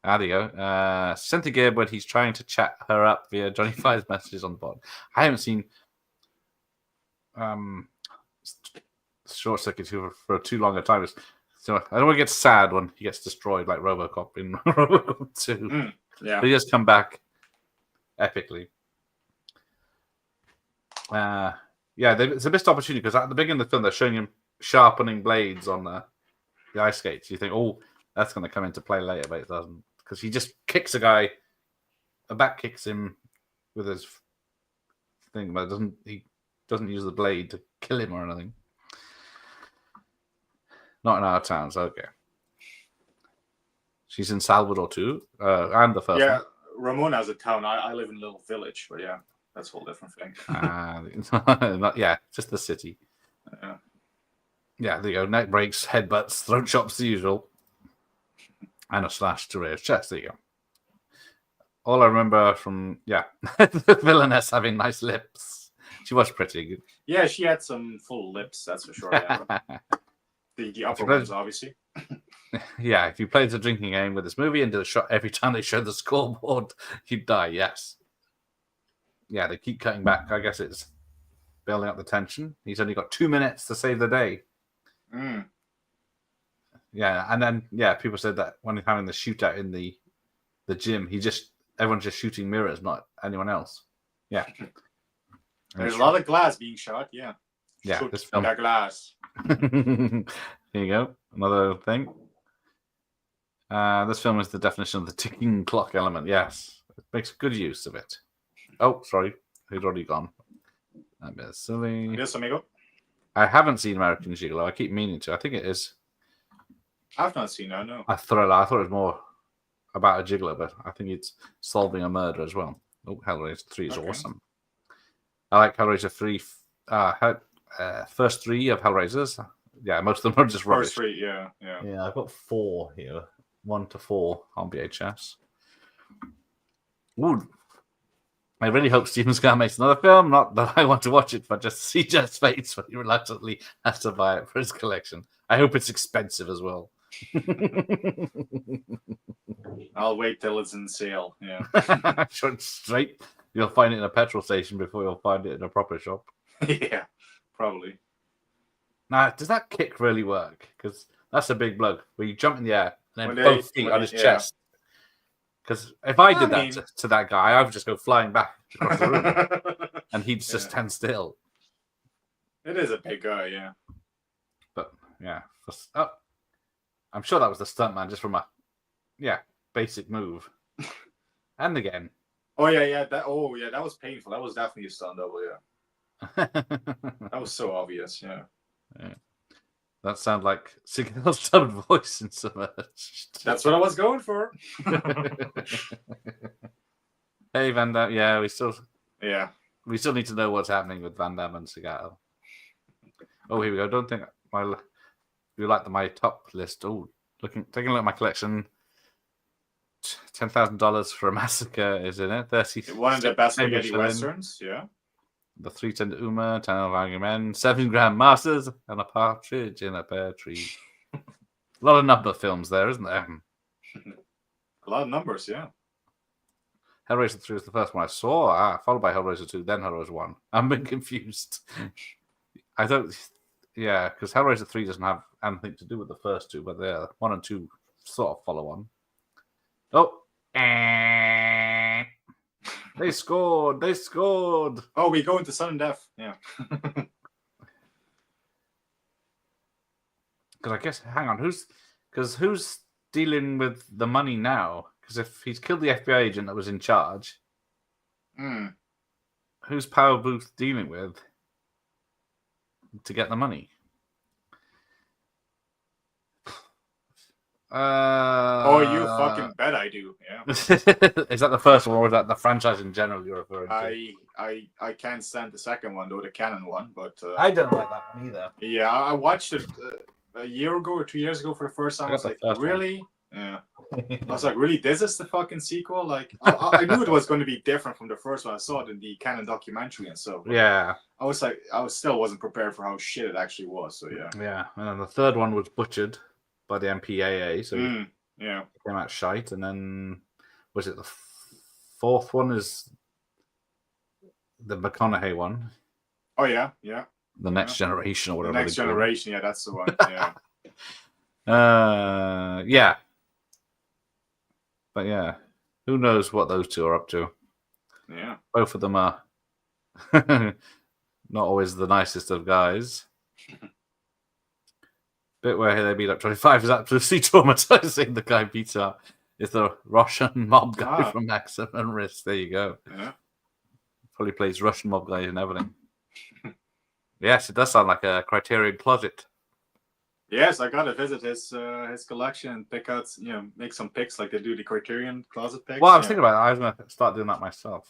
There you go. Cynthia Gibb, he's trying to chat her up via Johnny Five's messages on the board. I haven't seen Short Circuit for too long a time. So I don't want to get sad when he gets destroyed like Robocop in Robocop 2. Mm. Yeah. But he has come back epically. It's a missed opportunity because at the beginning of the film, they're showing him sharpening blades on the ice skates. You think, oh, that's going to come into play later, but it doesn't. Because he just kicks a back kicks him with his thing, but he doesn't use the blade to kill him or anything. Not in our towns, okay. She's in Salvador too, and the first one. Yeah, Ramona has a town. I live in a little village, but yeah, that's a whole different thing. Just the city. Yeah. Yeah, there you go. Neck breaks, headbutts, throat chops, the usual. And a slash to Rhea's chest. There you go. All I remember from, the villainess having nice lips. She was pretty good. Yeah, she had some full lips, that's for sure. Yeah. the upper ones, obviously. Yeah, if you played the drinking game with this movie and did a shot every time they showed the scoreboard, you'd die, yes. Yeah, they keep cutting back. I guess it's building up the tension. He's only got 2 minutes to save the day. Mm. Yeah, and then people said that when he's having the shootout in the gym, everyone's just shooting mirrors, not anyone else. Yeah. There's a lot of glass being shot, yeah. Yeah, Shoot this film. that glass. Here you go. Another thing. This film is the definition of the ticking clock element. Yes. It makes good use of it. Oh, sorry. He's already gone. A bit silly. Yes, amigo. I haven't seen American Gigolo. I keep meaning to. I think it is I've not seen that, no. a thriller. I thought it was more about a gigolo, but I think it's solving a murder as well. Oh, Hellraiser 3 is awesome. I like Hellraiser 3. First 3 of Hellraisers. Yeah, most of them are just rubbish. First 3, yeah. Yeah, I've got 4 here. 1 to 4 on VHS. Ooh. I really hope Steven Scar makes another film. Not that I want to watch it, but just to see Jeff's face when he reluctantly has to buy it for his collection. I hope it's expensive as well. I'll wait till it's in sale. Yeah. Short straight. You'll find it in a petrol station before you'll find it in a proper shop. Yeah, probably. Now, does that kick really work? Because that's a big bloke where you jump in the air and then both feet on his chest. Because if I did that to that guy, I would just go flying back across the room and he'd just stand still. It is a big guy, yeah. But yeah, I'm sure that was the stuntman just from a basic move. And again. Oh yeah. That was painful. That was definitely a stunt double, yeah. That was so obvious, yeah. That sounded like Sigal's dubbed voice in Submerged. That's what I was going for. Hey Van Damme, yeah, we still need to know what's happening with Van Damme and Seagal. Oh, here we go. Don't think you like my top list. Oh, taking a look at my collection. $10,000 for a Massacre is in it. 30. One of the best spaghetti westerns, yeah. The 310 Uma, 10 of Angry Men, 7 Grand Masters, and a partridge in a pear tree. A lot of number films there, isn't there? A lot of numbers, yeah. Hellraiser 3 was the first one I saw, followed by Hellraiser 2, then Hellraiser 1. I'm a bit confused. I don't... Yeah, because Hellraiser 3 doesn't have anything to do with the first two, but they're 1 and 2 sort of follow on. Oh! They scored! They scored! Oh, we go into sudden death. Yeah. Because I guess, hang on, who's dealing with the money now? Because if he's killed the FBI agent that was in charge, who's Power Booth dealing with to get the money? You fucking bet I do. Yeah. Is that the first one, or is that the franchise in general you're referring to? I can't stand the second one, though, the canon one, but I don't like that one either. Yeah, I watched it a year ago or 2 years ago for the first time. I was like, really? Yeah. I was like, really? This is the fucking sequel? Like, I knew it was going to be different from the first one. I saw it in the canon documentary and stuff. Yeah. I was like, still wasn't prepared for how shit it actually was. So yeah. Yeah, and then the third one was butchered by the MPAA, so yeah, came out shite. And then was it the fourth one? Is the McConaughey one? Oh yeah, yeah. The Next Generation or whatever. The Next Generation, yeah, that's the one. Yeah. Yeah. But yeah, who knows what those two are up to? Yeah. Both of them are not always the nicest of guys. Bit where they beat up 25 is absolutely traumatizing. The guy beats up is the Russian mob guy from Maximum Risk. There you go. Yeah. Probably plays Russian mob guy and everything. Yes, it does sound like a Criterion closet. Yes, I gotta visit his collection and pick out, make some picks like they do the Criterion closet picks. Well, I was thinking about it. I was going to start doing that myself.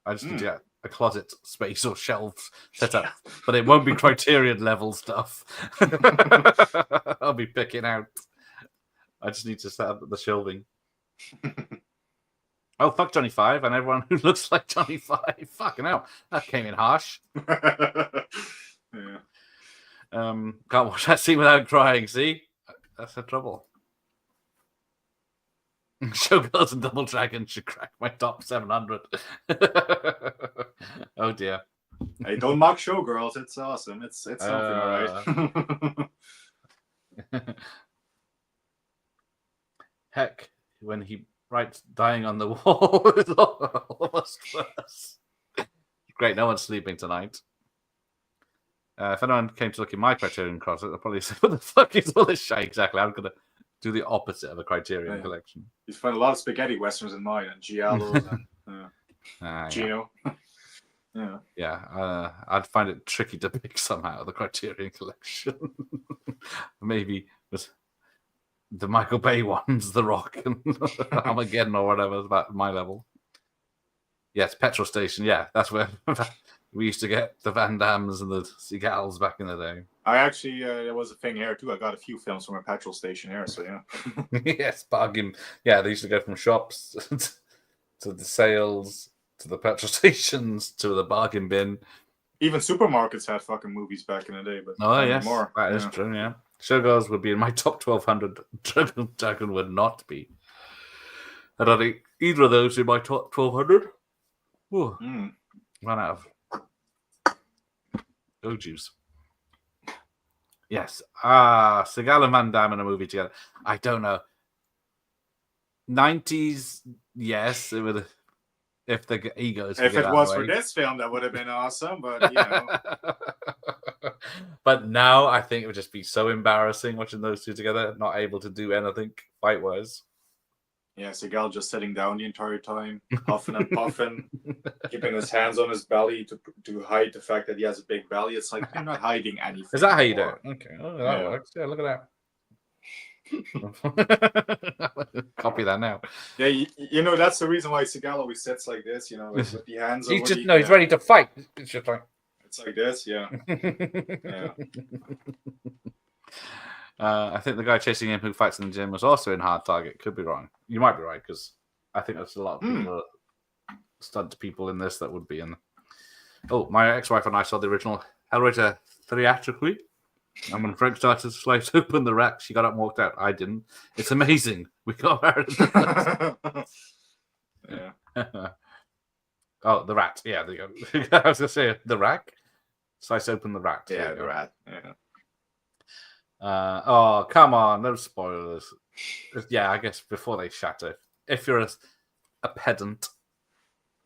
I just need to get a closet space or shelves set up, but it won't be Criterion level stuff. I'll be picking out. I just need to set up the shelving. Oh, fuck Johnny Five and everyone who looks like Johnny Five. Fucking hell, that came in harsh. Yeah. Can't watch that scene without crying. See, that's the trouble. Showgirls and Double Dragon should crack my top 700. Oh dear. Hey, don't mock Showgirls. It's awesome. It's something, all right. Heck, when he writes "dying on the wall," it's almost worse. Great, no one's sleeping tonight. If anyone came to look in my Criterion closet, they'll probably say, "What the fuck is all this shit?" Exactly. I'm gonna do the opposite of a Criterion collection. You find a lot of spaghetti westerns in mine and giallos and Gino. Yeah. I'd find it tricky to pick somehow the Criterion collection. Maybe with the Michael Bay ones, The Rock and Armageddon or whatever, is about my level. Yes, petrol station. Yeah, that's where we used to get the Van Dammes and the Seagulls back in the day. I actually, there was a thing here too. I got a few films from a petrol station here, so yeah. Yes, bargain. Yeah, they used to go from shops to the sales to the petrol stations to the bargain bin. Even supermarkets had fucking movies back in the day, but yes, more. That is true. Yeah, Showgirls would be in my top 1,200. Dragon would not be. I don't think either of those in my top 1,200. Run out of go juice. Yes. Seagal and Van Damme in a movie together. I don't know. 90s, yes, it would. If the egos. If it was for this film, that would have been awesome. But But now I think it would just be so embarrassing watching those two together, not able to do anything fight wise. Yeah, Seagal just sitting down the entire time, huffing and puffing, keeping his hands on his belly to hide the fact that he has a big belly. It's like, I'm not hiding anything. Is that how you do it? Okay. Oh, that works. Yeah, look at that. Copy that now. Yeah, that's the reason why Seagal always sits like this, with the hands he's just, he's ready to fight. It's just like... It's like this, yeah. Yeah. I think the guy chasing him who fights in the gym was also in Hard Target. Could be wrong. You might be right, because I think there's a lot of people, stunt people in this that would be in. Oh, my ex-wife and I saw the original Hellraiser theatrically. And when Frank started to slice open the rack, she got up and walked out. I didn't. It's amazing. We got married. Yeah. Oh, the rat. Yeah, there you go. I was going to say the rack. Slice open the rat. Yeah, the rat. Yeah. Oh, come on. No spoilers. Yeah, I guess before they shatter. If you're a pedant,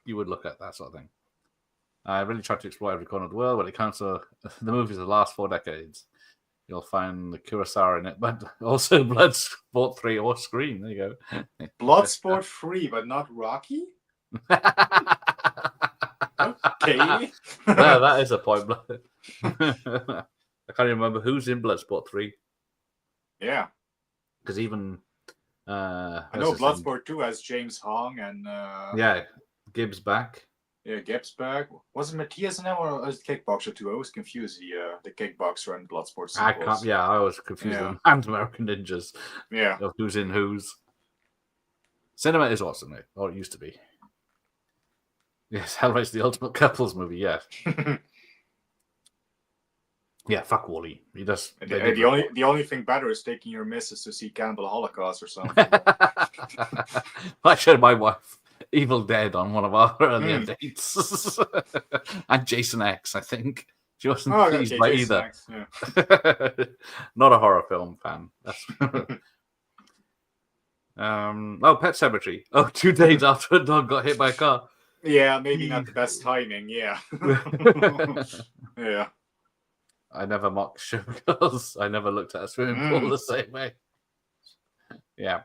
you would look at that sort of thing. I really tried to explore every corner of the world. When it comes to the movies of the last 4 decades, you'll find the Kurosawa in it, but also Bloodsport 3 or Scream. There you go. Bloodsport 3, but not Rocky? Okay. No, that is a point. I can't even remember who's in Bloodsport 3. Yeah. Because even... I know Bloodsport 2 has James Hong and... yeah, Gibbs back. Yeah, Gibbs back. Was it Matthias in that or was it Kickboxer 2? I was confused the Kickboxer and Bloodsport sequels. I was confused with them and American Ninjas. Yeah. Of who's in who's. Cinema is awesome, or it used to be. Yes, Hellraiser, the ultimate couples movie, yes. Yeah, fuck Wally. He does. The only thing better is taking your missus to see Cannibal Holocaust or something. I showed my wife Evil Dead on one of our earlier dates. And Jason X, I think. She wasn't pleased by Jason either. X, yeah. Not a horror film fan. That's... Pet Cemetery. 2 days after a dog got hit by a car. Yeah, maybe not the best timing, yeah. Yeah. I never mocked showgirls. I never looked at a swimming pool the same way. Yeah.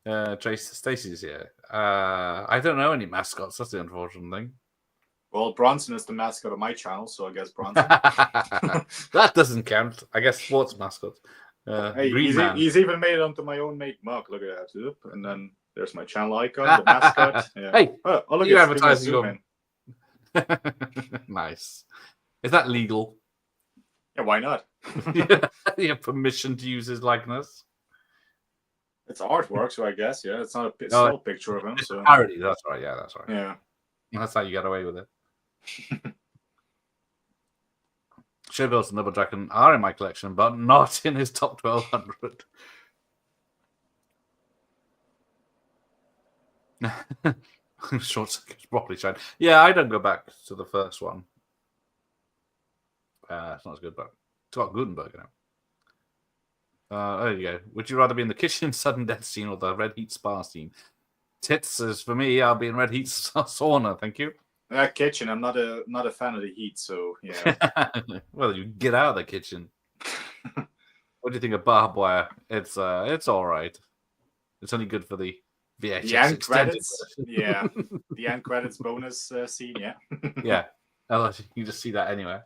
Trace Stacy's here. I don't know any mascots. That's the unfortunate thing. Well, Bronson is the mascot of my channel, so I guess Bronson. That doesn't count. I guess sports mascots. Hey, he's even made it onto my own mate Mark. Look at that. And then there's my channel icon, the mascot. Yeah. Hey, look you advertising on. Nice. Is that legal? Yeah, why not? You have permission to use his likeness? It's artwork, so I guess, yeah. It's not a still picture of him. So. Parody, that's right. Yeah, that's right. Yeah. That's how you get away with it. Showgirls and Double Dragon are in my collection, but not in his top 1200. Short Circuit's properly shine. Yeah, I don't go back to the first one. It's not as good, but it's got Gutenberg in it. There you go. Would you rather be in the kitchen sudden death scene or the red heat spa scene? Tits is for me. I'll be in red heat sauna. Thank you. Kitchen. I'm not a fan of the heat, so yeah. Well, you get out of the kitchen. What do you think of barbed wire? It's all right. It's only good for the VHS the end credits. Yeah, the end credits bonus scene. Yeah. Yeah. You can just see that anywhere.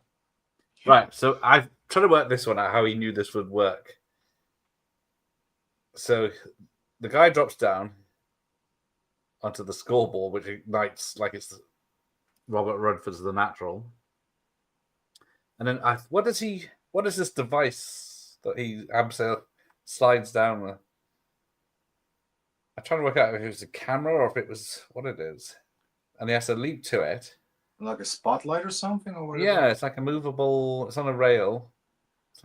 Right. So I've tried to work this one out. How he knew this would work. So the guy drops down onto the scoreboard, which ignites like it's Robert Redford's The Natural. And then what is this device that he slides down with? I'm trying to work out if it was a camera or if it was what it is. And he has to leap to it. Like a spotlight or something? Or whatever? Yeah, it's like a movable, it's on a rail. It's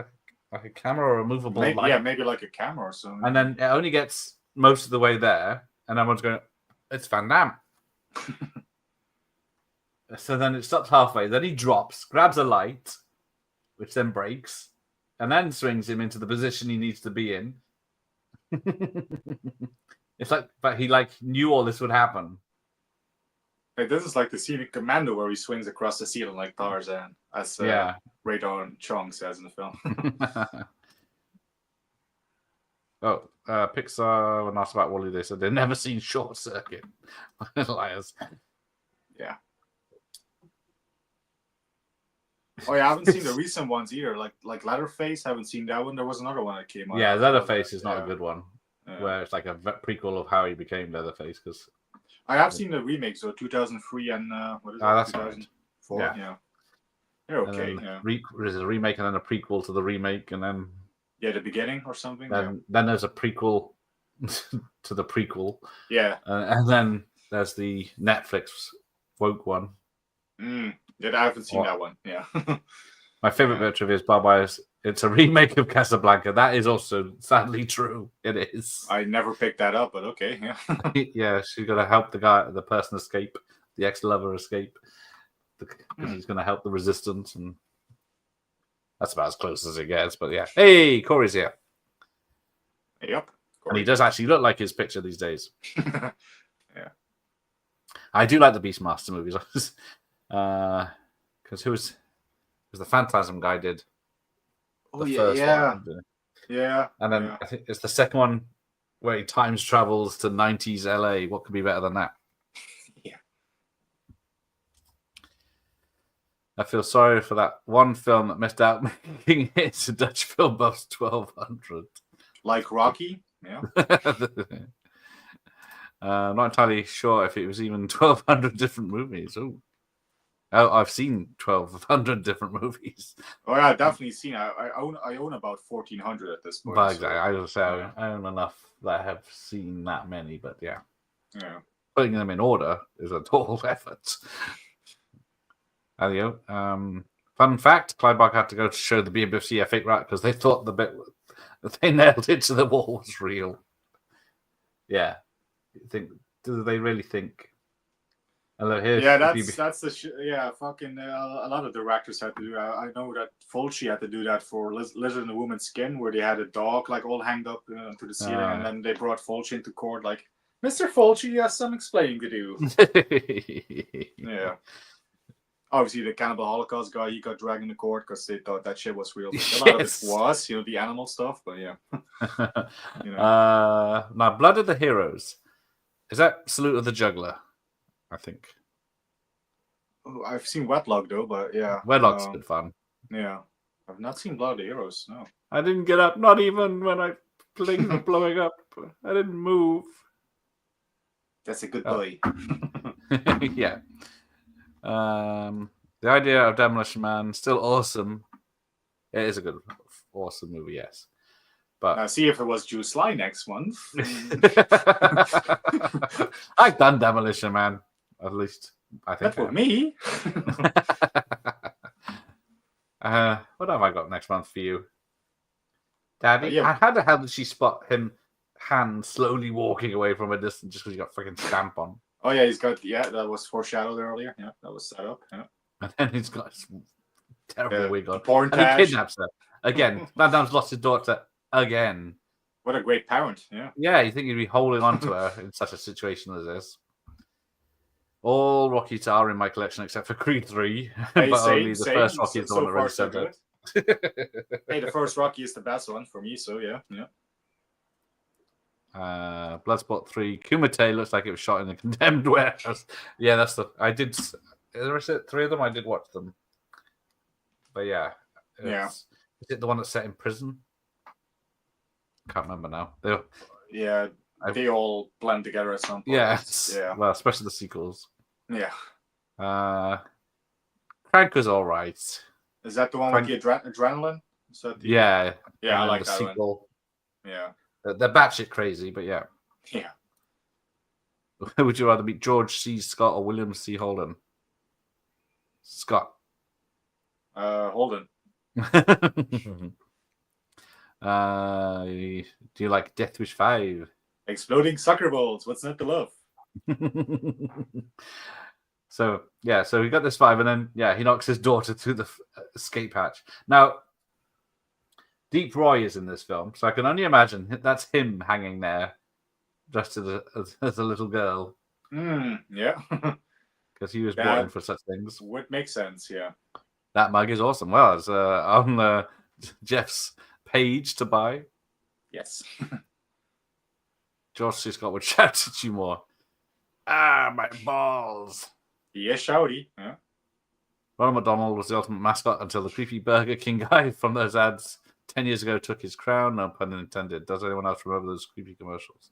like a camera or a movable light. Yeah, maybe like a camera or something. And then it only gets most of the way there, and everyone's going, it's Van Damme. So then it stops halfway. Then he drops, grabs a light, which then breaks, and then swings him into the position he needs to be in. It's like, but he knew all this would happen. Hey, this is like the scene in Commando where he swings across the ceiling like Tarzan, as Radar Chong says in the film. Pixar, when asked about Wally, they said they've never seen Short Circuit. Liars. Yeah. Oh yeah, I haven't seen the recent ones either. Like Leatherface, haven't seen that one. There was another one that came out. Yeah, Leatherface is not a good one. Where it's like a prequel of how he became Leatherface. Because I have seen the remakes, so 2003 and what is it? That's 2004. Right. Yeah. They're okay. There's a remake and then a prequel to the remake, and then the beginning or something. Then there's a prequel to the prequel. Yeah. And then there's the Netflix woke one. Yeah, I haven't seen that one. Yeah. My favorite bit of trivia is Barbara is it's a remake of Casablanca. That is also sadly true. It is. I never picked that up, but okay. Yeah. Yeah, she's got to help the person escape, the ex-lover escape. Because he's going to help the resistance, and that's about as close as it gets. But yeah, hey, Corey's here. Yep. Corey. And he does actually look like his picture these days. Yeah. I do like the Beastmaster movies. Because who was the Phantasm guy did the first one. Yeah. And then I think it's the second one where he times travels to 90s LA. What could be better than that? Yeah. I feel sorry for that one film that missed out making it to Dutch Film Buffs 1200. Like Rocky? Yeah. I'm not entirely sure if it was even 1200 different movies. Oh, I've seen 1200 different movies. Oh yeah, I've definitely seen. I own about 1400 at this point. But exactly, I was say I own enough that I have seen that many. But yeah, putting them in order is a tall effort. Elio, fun fact: Clyde Barker had to go to show the BBC F8 rat because they thought the bit that they nailed it to the wall was real. Yeah, do they really think? Hello, here's that's the fucking a lot of directors had to do. I know that Fulci had to do that for Lizard in the Woman's Skin, where they had a dog like all hanged up to the ceiling, and then they brought Fulci into court like, Mr. Fulci, you have some explaining to do. Yeah. Obviously, the Cannibal Holocaust guy, he got dragged into court because they thought that shit was real. A lot of it was, the animal stuff, but yeah. Now, Blood of the Heroes. Is that Salute of the Juggler? I think. I've seen Wetlock, though, but yeah. Wetlock's good fun. Yeah. I've not seen Blood of the Heroes, no. I didn't get up, not even when things were blowing up. I didn't move. That's a good boy. Yeah. The idea of Demolition Man still awesome. It is a good, awesome movie, yes. But now see if it was Juice Sly next month. I've done Demolition Man, at least I think. That was me. What have I got next month for you, Daddy? How the hell did she spot him hand slowly walking away from a distance just because he got freaking stamp on? Oh yeah, he's got that was foreshadowed earlier. Yeah, that was set up. Yeah, and then he's got this terrible wig on. Porn and he kidnaps her again. Van Damme's lost his daughter again. What a great parent! Yeah, yeah. You think he'd be holding on to her in such a situation as this? All Rockies are in my collection except for Creed 3, but only the first Rocky is the one that really said it. Hey, the first Rocky is the best one for me. So yeah. Bloodsport 3. Kumite looks like it was shot in a condemned warehouse. Yeah, that's the. I did. Is it 3 of them? I did watch them. But yeah. Is it the one that's set in prison? Can't remember now. They all blend together at some point. Yeah. Well, especially the sequels. Yeah. Crank was all right. Is that the one with the adrenaline? Is that the... Yeah. Yeah, I like the that sequel. One. Yeah. They're batshit crazy, but yeah. Yeah. Would you rather meet George C. Scott or William C. Holden? Scott. Holden. Do you like Death Wish 5? Exploding soccer balls. What's not to love? So we got this 5, and then he knocks his daughter through the escape hatch. Now, Deep Roy is in this film, so I can only imagine that's him hanging there, dressed as a little girl. Yeah, because he was born for such things. Would make sense. Yeah, that mug is awesome. Well, it's on Jeff's page to buy. Yes. George C. Scott would shout at you more. Ah, my balls. Yes, shouty. Yeah. Ronald McDonald was the ultimate mascot until the creepy Burger King guy from those ads 10 years ago took his crown. No pun intended. Does anyone else remember those creepy commercials?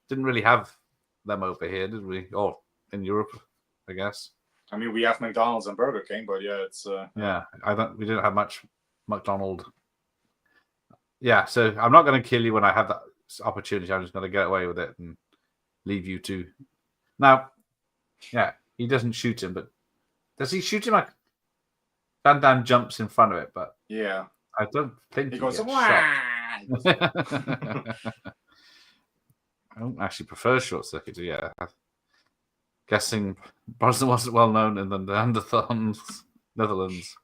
Didn't really have them over here, did we? Or in Europe, I guess. I mean, we have McDonald's and Burger King, but yeah, it's we didn't have much McDonald. Yeah, so I'm not going to kill you when I have that opportunity. I'm just going to get away with it and leave you to. Now, yeah, he doesn't shoot him, but does he shoot him? Van Damme jumps in front of it, but Yeah. I don't think He goes, gets "Wah!" shot. I don't actually prefer Short Circuit. Yeah, guessing Brosnan wasn't well known in the Netherlands.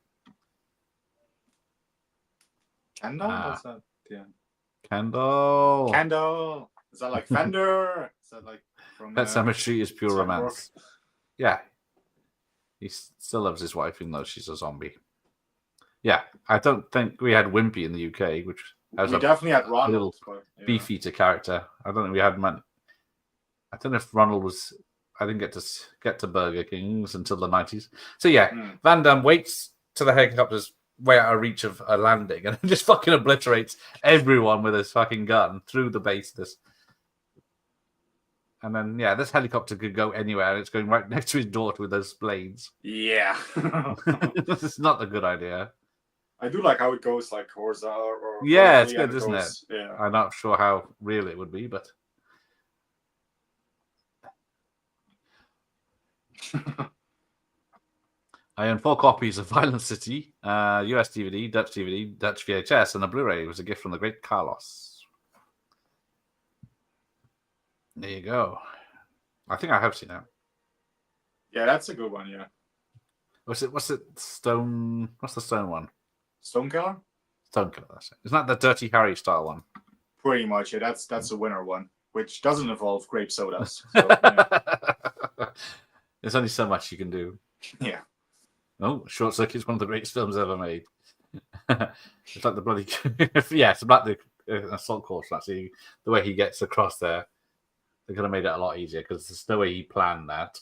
Kendall? What's that? Yeah. Kendall. Is that like Fender? Is that like from Pet Cemetery is pure Sandberg? romance. Yeah. He still loves his wife, even though she's a zombie. Yeah, I don't think we had Wimpy in the UK, which has We definitely had Ronald, but yeah. beefeater character. I don't think we had man. I don't know if Ronald was. I didn't get to Burger Kings until the 90s. So yeah, Van Damme waits till the helicopter's way out of reach of a landing and just fucking obliterates everyone with his fucking gun through the base. And then, yeah, this helicopter could go anywhere, and it's going right next to his daughter with those blades. Yeah. This is not a good idea. I do like how it goes, like horizontal. Or yeah, it's good, isn't it? Yeah. I'm not sure how real it would be, but. I own 4 copies of Violent City, US DVD, Dutch VHS, and a Blu-ray. It was a gift from the great Carlos. There you go. I think I have seen that. Yeah, that's a good one. Yeah. What's it? Stone. What's the Stone one? Stonekiller. Stonekiller. That's it. Isn't that the Dirty Harry style one? Pretty much. Yeah, that's a winner one, which doesn't involve grape sodas. So, yeah. There's only so much you can do. Yeah. Oh, Short Circuit is one of the greatest films ever made. It's like the bloody yeah, it's about the assault course. Actually, the way he gets across there, they could have made it a lot easier because there's no way he planned that.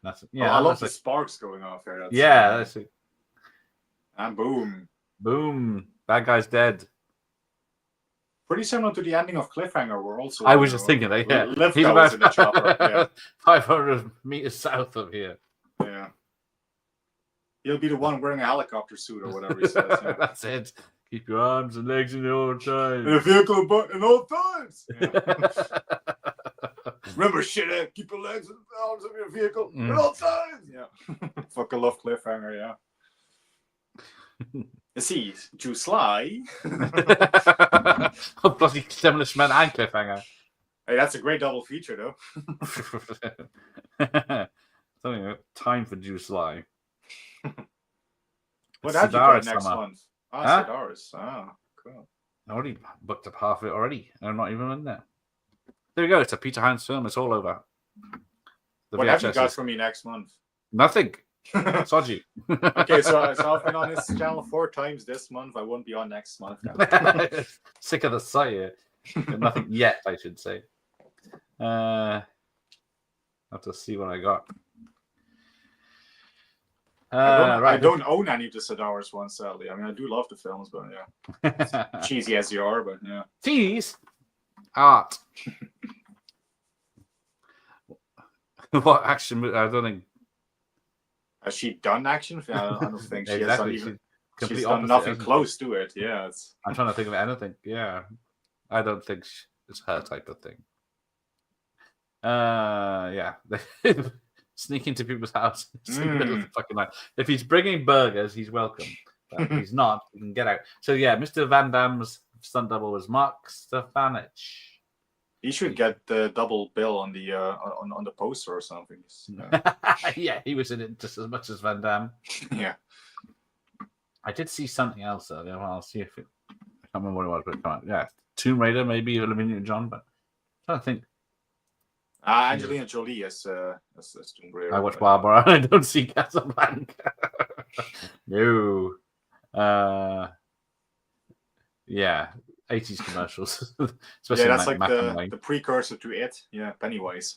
I love the sparks going off here. That's it. And boom, bad guy's dead. Pretty similar to the ending of Cliffhanger. We're also. I was just thinking that. Yeah, he's about in the chopper. Yeah. 500 meters south of here. Yeah. He'll be the one wearing a helicopter suit or whatever he says. Yeah. That's it. Keep your arms and legs in the old times. In a vehicle, but in old times. Yeah. Remember, shithead, keep your legs and arms in your vehicle in old times. Yeah. Fucking love Cliffhanger, yeah. See, Drew Sly. Oh, bloody Demolish Man and Cliffhanger. Hey, that's a great double feature, though. Something about time for Drew Sly. What have you got next month? Sidaris. Cool. I already booked up half of it already. I'm not even in there. There we go. It's a Peter Hines film. It's all over. What have you got for me next month? Nothing. Soji. Okay, so I've been on this channel 4 times this month. I won't be on next month. Sick of the sight here. Nothing yet, I should say. I'll have to see what I got. I don't own any of the Sidaris ones, sadly. I mean, I do love the films, but yeah. Cheesy as they are, but yeah. Cheese? Art. What action movie? I don't think. Has she done action? I don't think she exactly. has done even. She's done nothing close to it. Yeah. I'm trying to think of anything. Yeah. I don't think it's her type of thing. Yeah. Sneak into people's houses in the middle of the fucking night. If he's bringing burgers, he's welcome. But if he's not, he can get out. So yeah, Mr. Van Damme's stunt double was Mark Stefanich. He should get the double bill on the poster or something. Yeah, he was in it just as much as Van Damme. Yeah. I did see something else earlier. Well, I'll see if it. I can't remember what it was, but come on. Yeah, Tomb Raider, maybe Olivia Newton-John, but I'm trying to think. Angelina Jolie as Tomb Raider. I watch Barbara. I don't see Casablanca. No. Yeah, 80s commercials. Yeah, that's like the precursor to it. Yeah, Pennywise.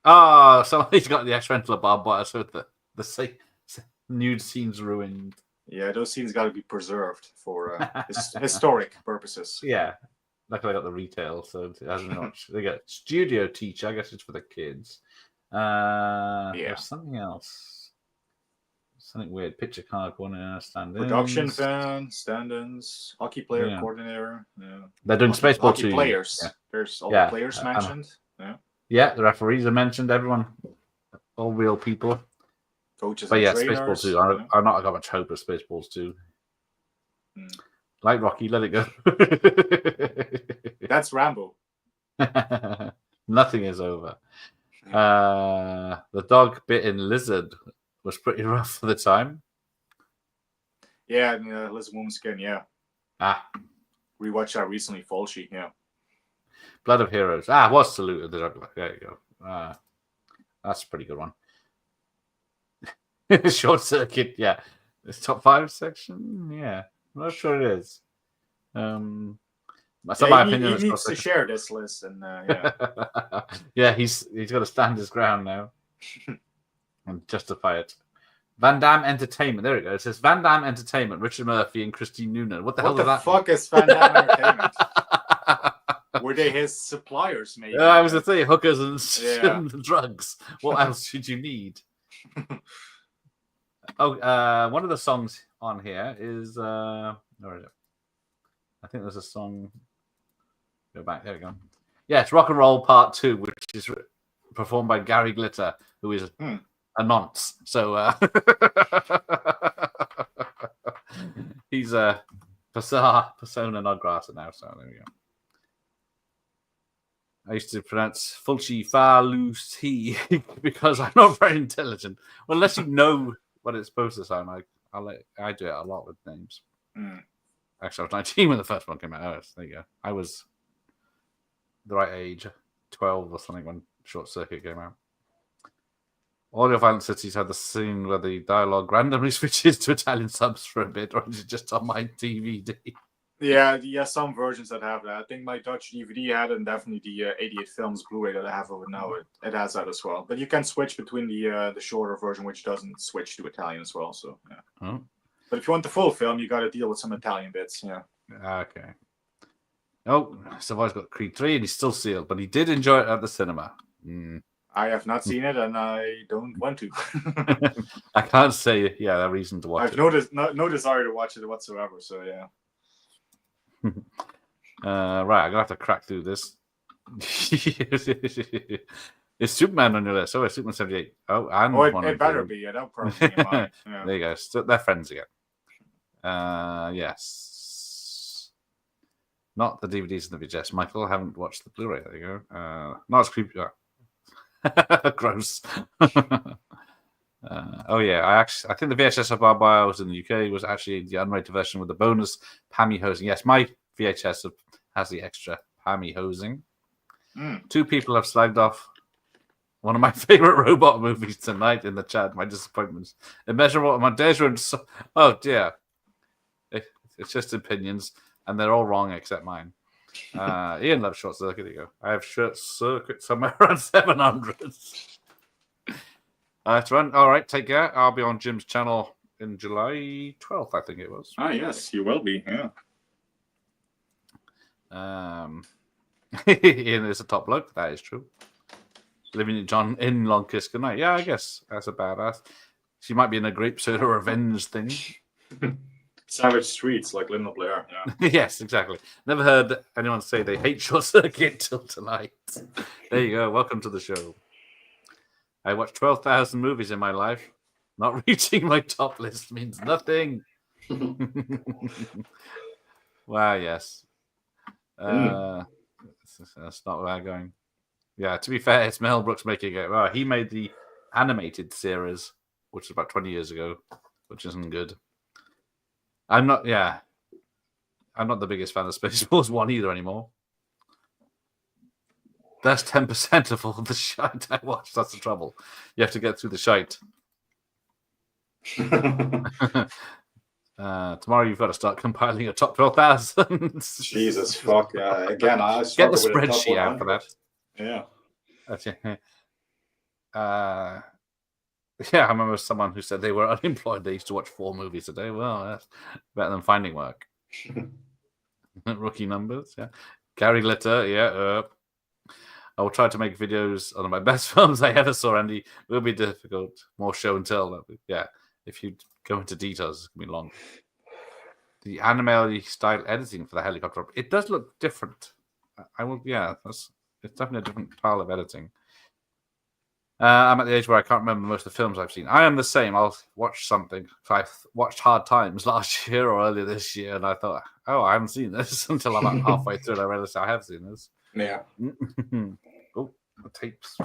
So he's got the X-Rental of Barbara, so the nude scenes ruined. Yeah, those scenes got to be preserved for historic purposes. Yeah. Luckily, I got the retail, so it hasn't much. They got studio teacher. I guess it's for the kids. There's something else. Something weird. Picture card corner, stand-ins. Production fan, stand-ins, hockey player coordinator. Yeah. They're doing Spaceball 2. Players. Yeah. There's all the players mentioned. Yeah, the referees are mentioned. Everyone. All real people. coaches But and yeah, trainers. Spaceballs 2. I'm not got much hope of Spaceballs 2. Like Rocky, let it go. That's Rambo. Nothing is over. The dog-bitten lizard was pretty rough for the time. Yeah, and Lizard Woman Skin, yeah. Rewatched that recently, Fulci, yeah. Blood of Heroes. Was Salute of the Juggler. There you go. That's a pretty good one. Short Circuit, yeah. It's top 5 section? Yeah. I'm not sure it is. That's my opinion. He needs to share this list, and yeah. Yeah, he's got to stand his ground now and justify it. Van Damme Entertainment. There we go. It says Van Damme Entertainment, Richard Murphy and Christine Noonan. What the hell is that? What the fuck is Van Damme Entertainment? Were they his suppliers, maybe? I was going to say hookers and drugs. What else should you need? One of the songs on here is where is it? I think there's a song. Go back. There we go. Yeah, it's Rock and Roll Part 2, which is performed by Gary Glitter, who is a nonce. So he's a persona non grata now. So there we go. I used to pronounce Fulci Falusi because I'm not very intelligent. Well, unless you know what it's supposed to sound like, I do it a lot with names. Actually, I was 19 when the first one came out. There you go. I was the right age, 12 or something, when Short Circuit came out. All your Violent Cities had the scene where the dialogue randomly switches to Italian subs for a bit, or is it just on my DVD? Yeah, some versions that have that. I think my Dutch DVD had it, and definitely the 88 Films Blu-ray that I have over now, it has that as well. But you can switch between the shorter version, which doesn't switch to Italian as well. So yeah. Oh. But if you want the full film, you got to deal with some Italian bits. Yeah. Okay. Oh, Savoy's got Creed 3, and he's still sealed, but he did enjoy it at the cinema. I have not seen it, and I don't want to. I can't say, a reason to watch it. I've no desire to watch it whatsoever, so yeah. Right, I'm going to have to crack through this. Is Superman on your list? Oh, it's Superman 78. Oh, and it better be. Yeah, that'll probably be in mine. Yeah. There you go. They're friends again. Yes. Not the DVDs and the VHS. Michael, I haven't watched the Blu-ray. There you go. Not as creepy. Gross. I think the VHS of Barbios in the UK was actually the unrated version with the bonus pantyhosing. Yes, my VHS has the extra pantyhosing. 2 people have slagged off one of my favorite robot movies tonight in the chat. My disappointments. Immeasurable. My days are oh dear. It's just opinions, and they're all wrong except mine. Ian loves Short Circuit. There you go. I have Short Circuit somewhere around 700. That's run. All right, take care. I'll be on Jim's channel in July 12th, I think it was. Yes, you will be. Yeah. Ian is a top bloke. That is true. Living in Long Kiss Goodnight. Yeah, I guess that's a badass. She might be in a grape soda revenge thing. Savage Streets, like Linda Blair. Yeah. Yes, exactly. Never heard anyone say they hate Short Circuit till tonight. There you go. Welcome to the show. I watched 12,000 movies in my life. Not reaching my top list means nothing. Wow, yes. That's not where I'm going. Yeah, to be fair, it's Mel Brooks making it. Well, he made the animated series, which was about 20 years ago, which isn't good. I'm not the biggest fan of Spaceballs 1 either anymore. That's 10% of all the shite I watched. That's the trouble. You have to get through the shite. Tomorrow you've got to start compiling your top 12,000. Jesus fuck. Again, I get the spreadsheet out for that. Yeah. Yeah, I remember someone who said they were unemployed. They used to watch 4 movies a day. Well, that's better than finding work. Rookie numbers, yeah. Gary Glitter, yeah. I will try to make videos on my best films I ever saw, Andy. It will be difficult. More show and tell. Yeah, if you go into details, it's going to be long. The anime style editing for the helicopter, it does look different. It's definitely a different style of editing. I'm at the age where I can't remember most of the films I've seen. I am the same. I'll watch something. I watched Hard Times last year or earlier this year, and I thought, oh, I haven't seen this until I'm about halfway through, and I realized I have seen this. Yeah. Oh, the tape's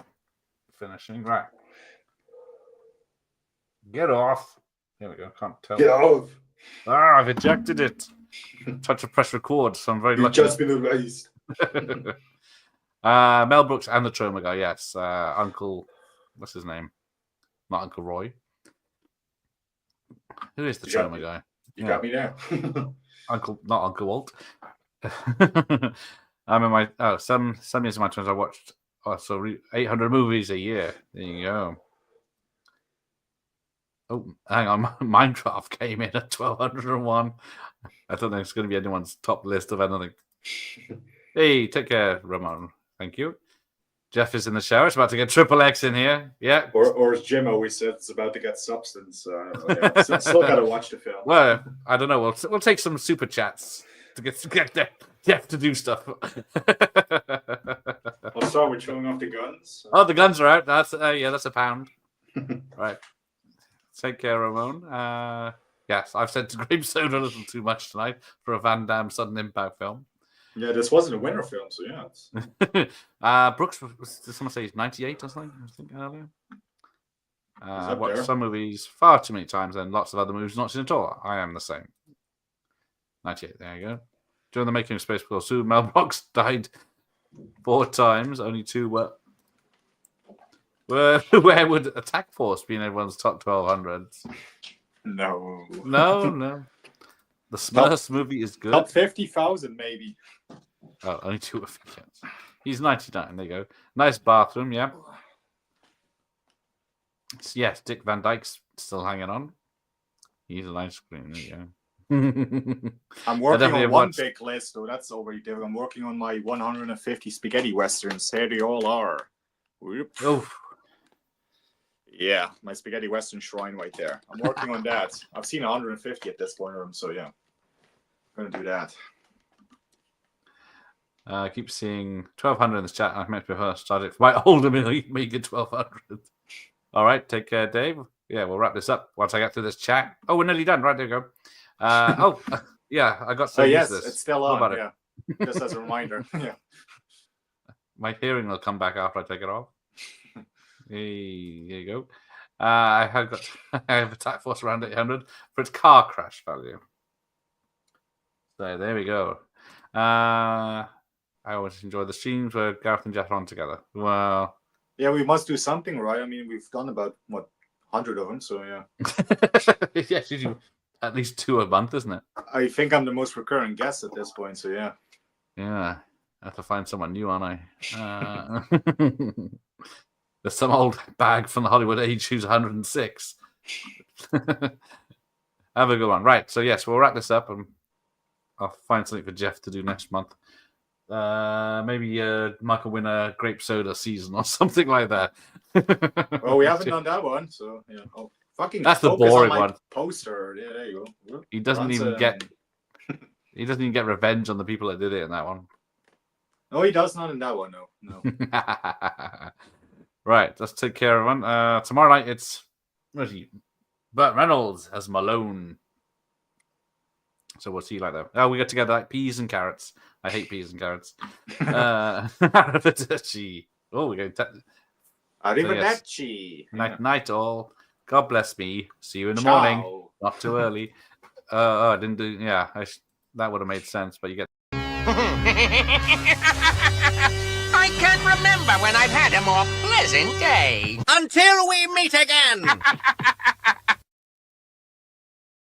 finishing. Right. Get off. There we go. Can't tell. Get off. Ah, I've ejected it. Tried to press record, so I'm very You've lucky. just been erased. Mel Brooks and the Troma guy, yes. Uncle, what's his name? Not Uncle Roy. Who is the Troma guy? You got me now. Not Uncle Walt. I'm in my some years of my 20s I watched 800 movies a year. There you go. Oh, hang on. Minecraft came in at 1201. I don't think it's going to be anyone's top list of anything. Hey, take care, Ramon. Thank you. Jeff is in the shower. It's about to get triple X in here. Yeah. Or as Jim always said, it's about to get substance. Yeah. Still got to watch the film. Well, I don't know. We'll take some super chats to get Jeff to do stuff. I'll start with showing off the guns. Oh, the guns are out. That's that's £1. Right. Take care, Ramon. Yes, I've said to grape soda a little too much tonight for a Van Damme sudden impact film. Yeah, this wasn't a winter film, so yeah. Brooks, did someone say he's 98 or something? I think earlier. I watched there. some movies far too many times and lots of other movies not seen at all. I am the same. 98, there you go. During the making of Space Force 2, Mel Brooks died 4 times. Only 2 were. Where would Attack Force be in everyone's top 1200s? No. The Smurfs movie is good. Top 50,000, maybe. Oh, only 2 affiliates. He's 99. There you go. Nice bathroom, yeah. Yes, Dick Van Dyke's still hanging on. He's a nice screen. There you go. I'm working on one big list, though. That's already there. I'm working on my 150 spaghetti westerns. Here they all are. Oh. Yeah, my spaghetti western shrine right there. I'm working on that. I've seen 150 at this point, so yeah. I'm going to do that. I keep seeing 1,200 in this chat. I meant before I started. My older make it 1,200. All right, take care, Dave. Yeah, we'll wrap this up once I get through this chat. Oh, we're nearly done. Right, there you go. Yeah, I got to use this. It's still on, yeah. Just as a reminder. Yeah. My hearing will come back after I take it off. Hey, there you go. I have Attack Force around 800 for its car crash value. So there we go. I always enjoy the streams where Gareth and Jeff are on together. Well, yeah, we must do something, right? I mean, we've done about 100 of them, so yeah. Yes, you do at least 2 a month, isn't it? I think I'm the most recurring guest at this point, so yeah. Yeah, I have to find someone new, aren't I? There's some old bag from the Hollywood age who's 106. Have a good one. Right, so yes, we'll wrap this up and I'll find something for Jeff to do next month. Maybe Michael win a grape soda season or something like that. Well, we haven't done that one, so yeah. Oh, fucking that's the boring one. Poster. Yeah, there you go. He doesn't even get revenge on the people that did it in that one. No, he does not in that one. No. Right, let's take care of one. Tomorrow night it's Burt Reynolds as Malone. So we'll see you like that. Oh, we got together like peas and carrots. I hate peas and carrots. Arrivederci. Oh, we're going to... Arrivederci. Night all. God bless me. See you in the morning. Not too early. I didn't do... Yeah, that would have made sense, but you get... I can't remember when I've had a more pleasant day. Until we meet again.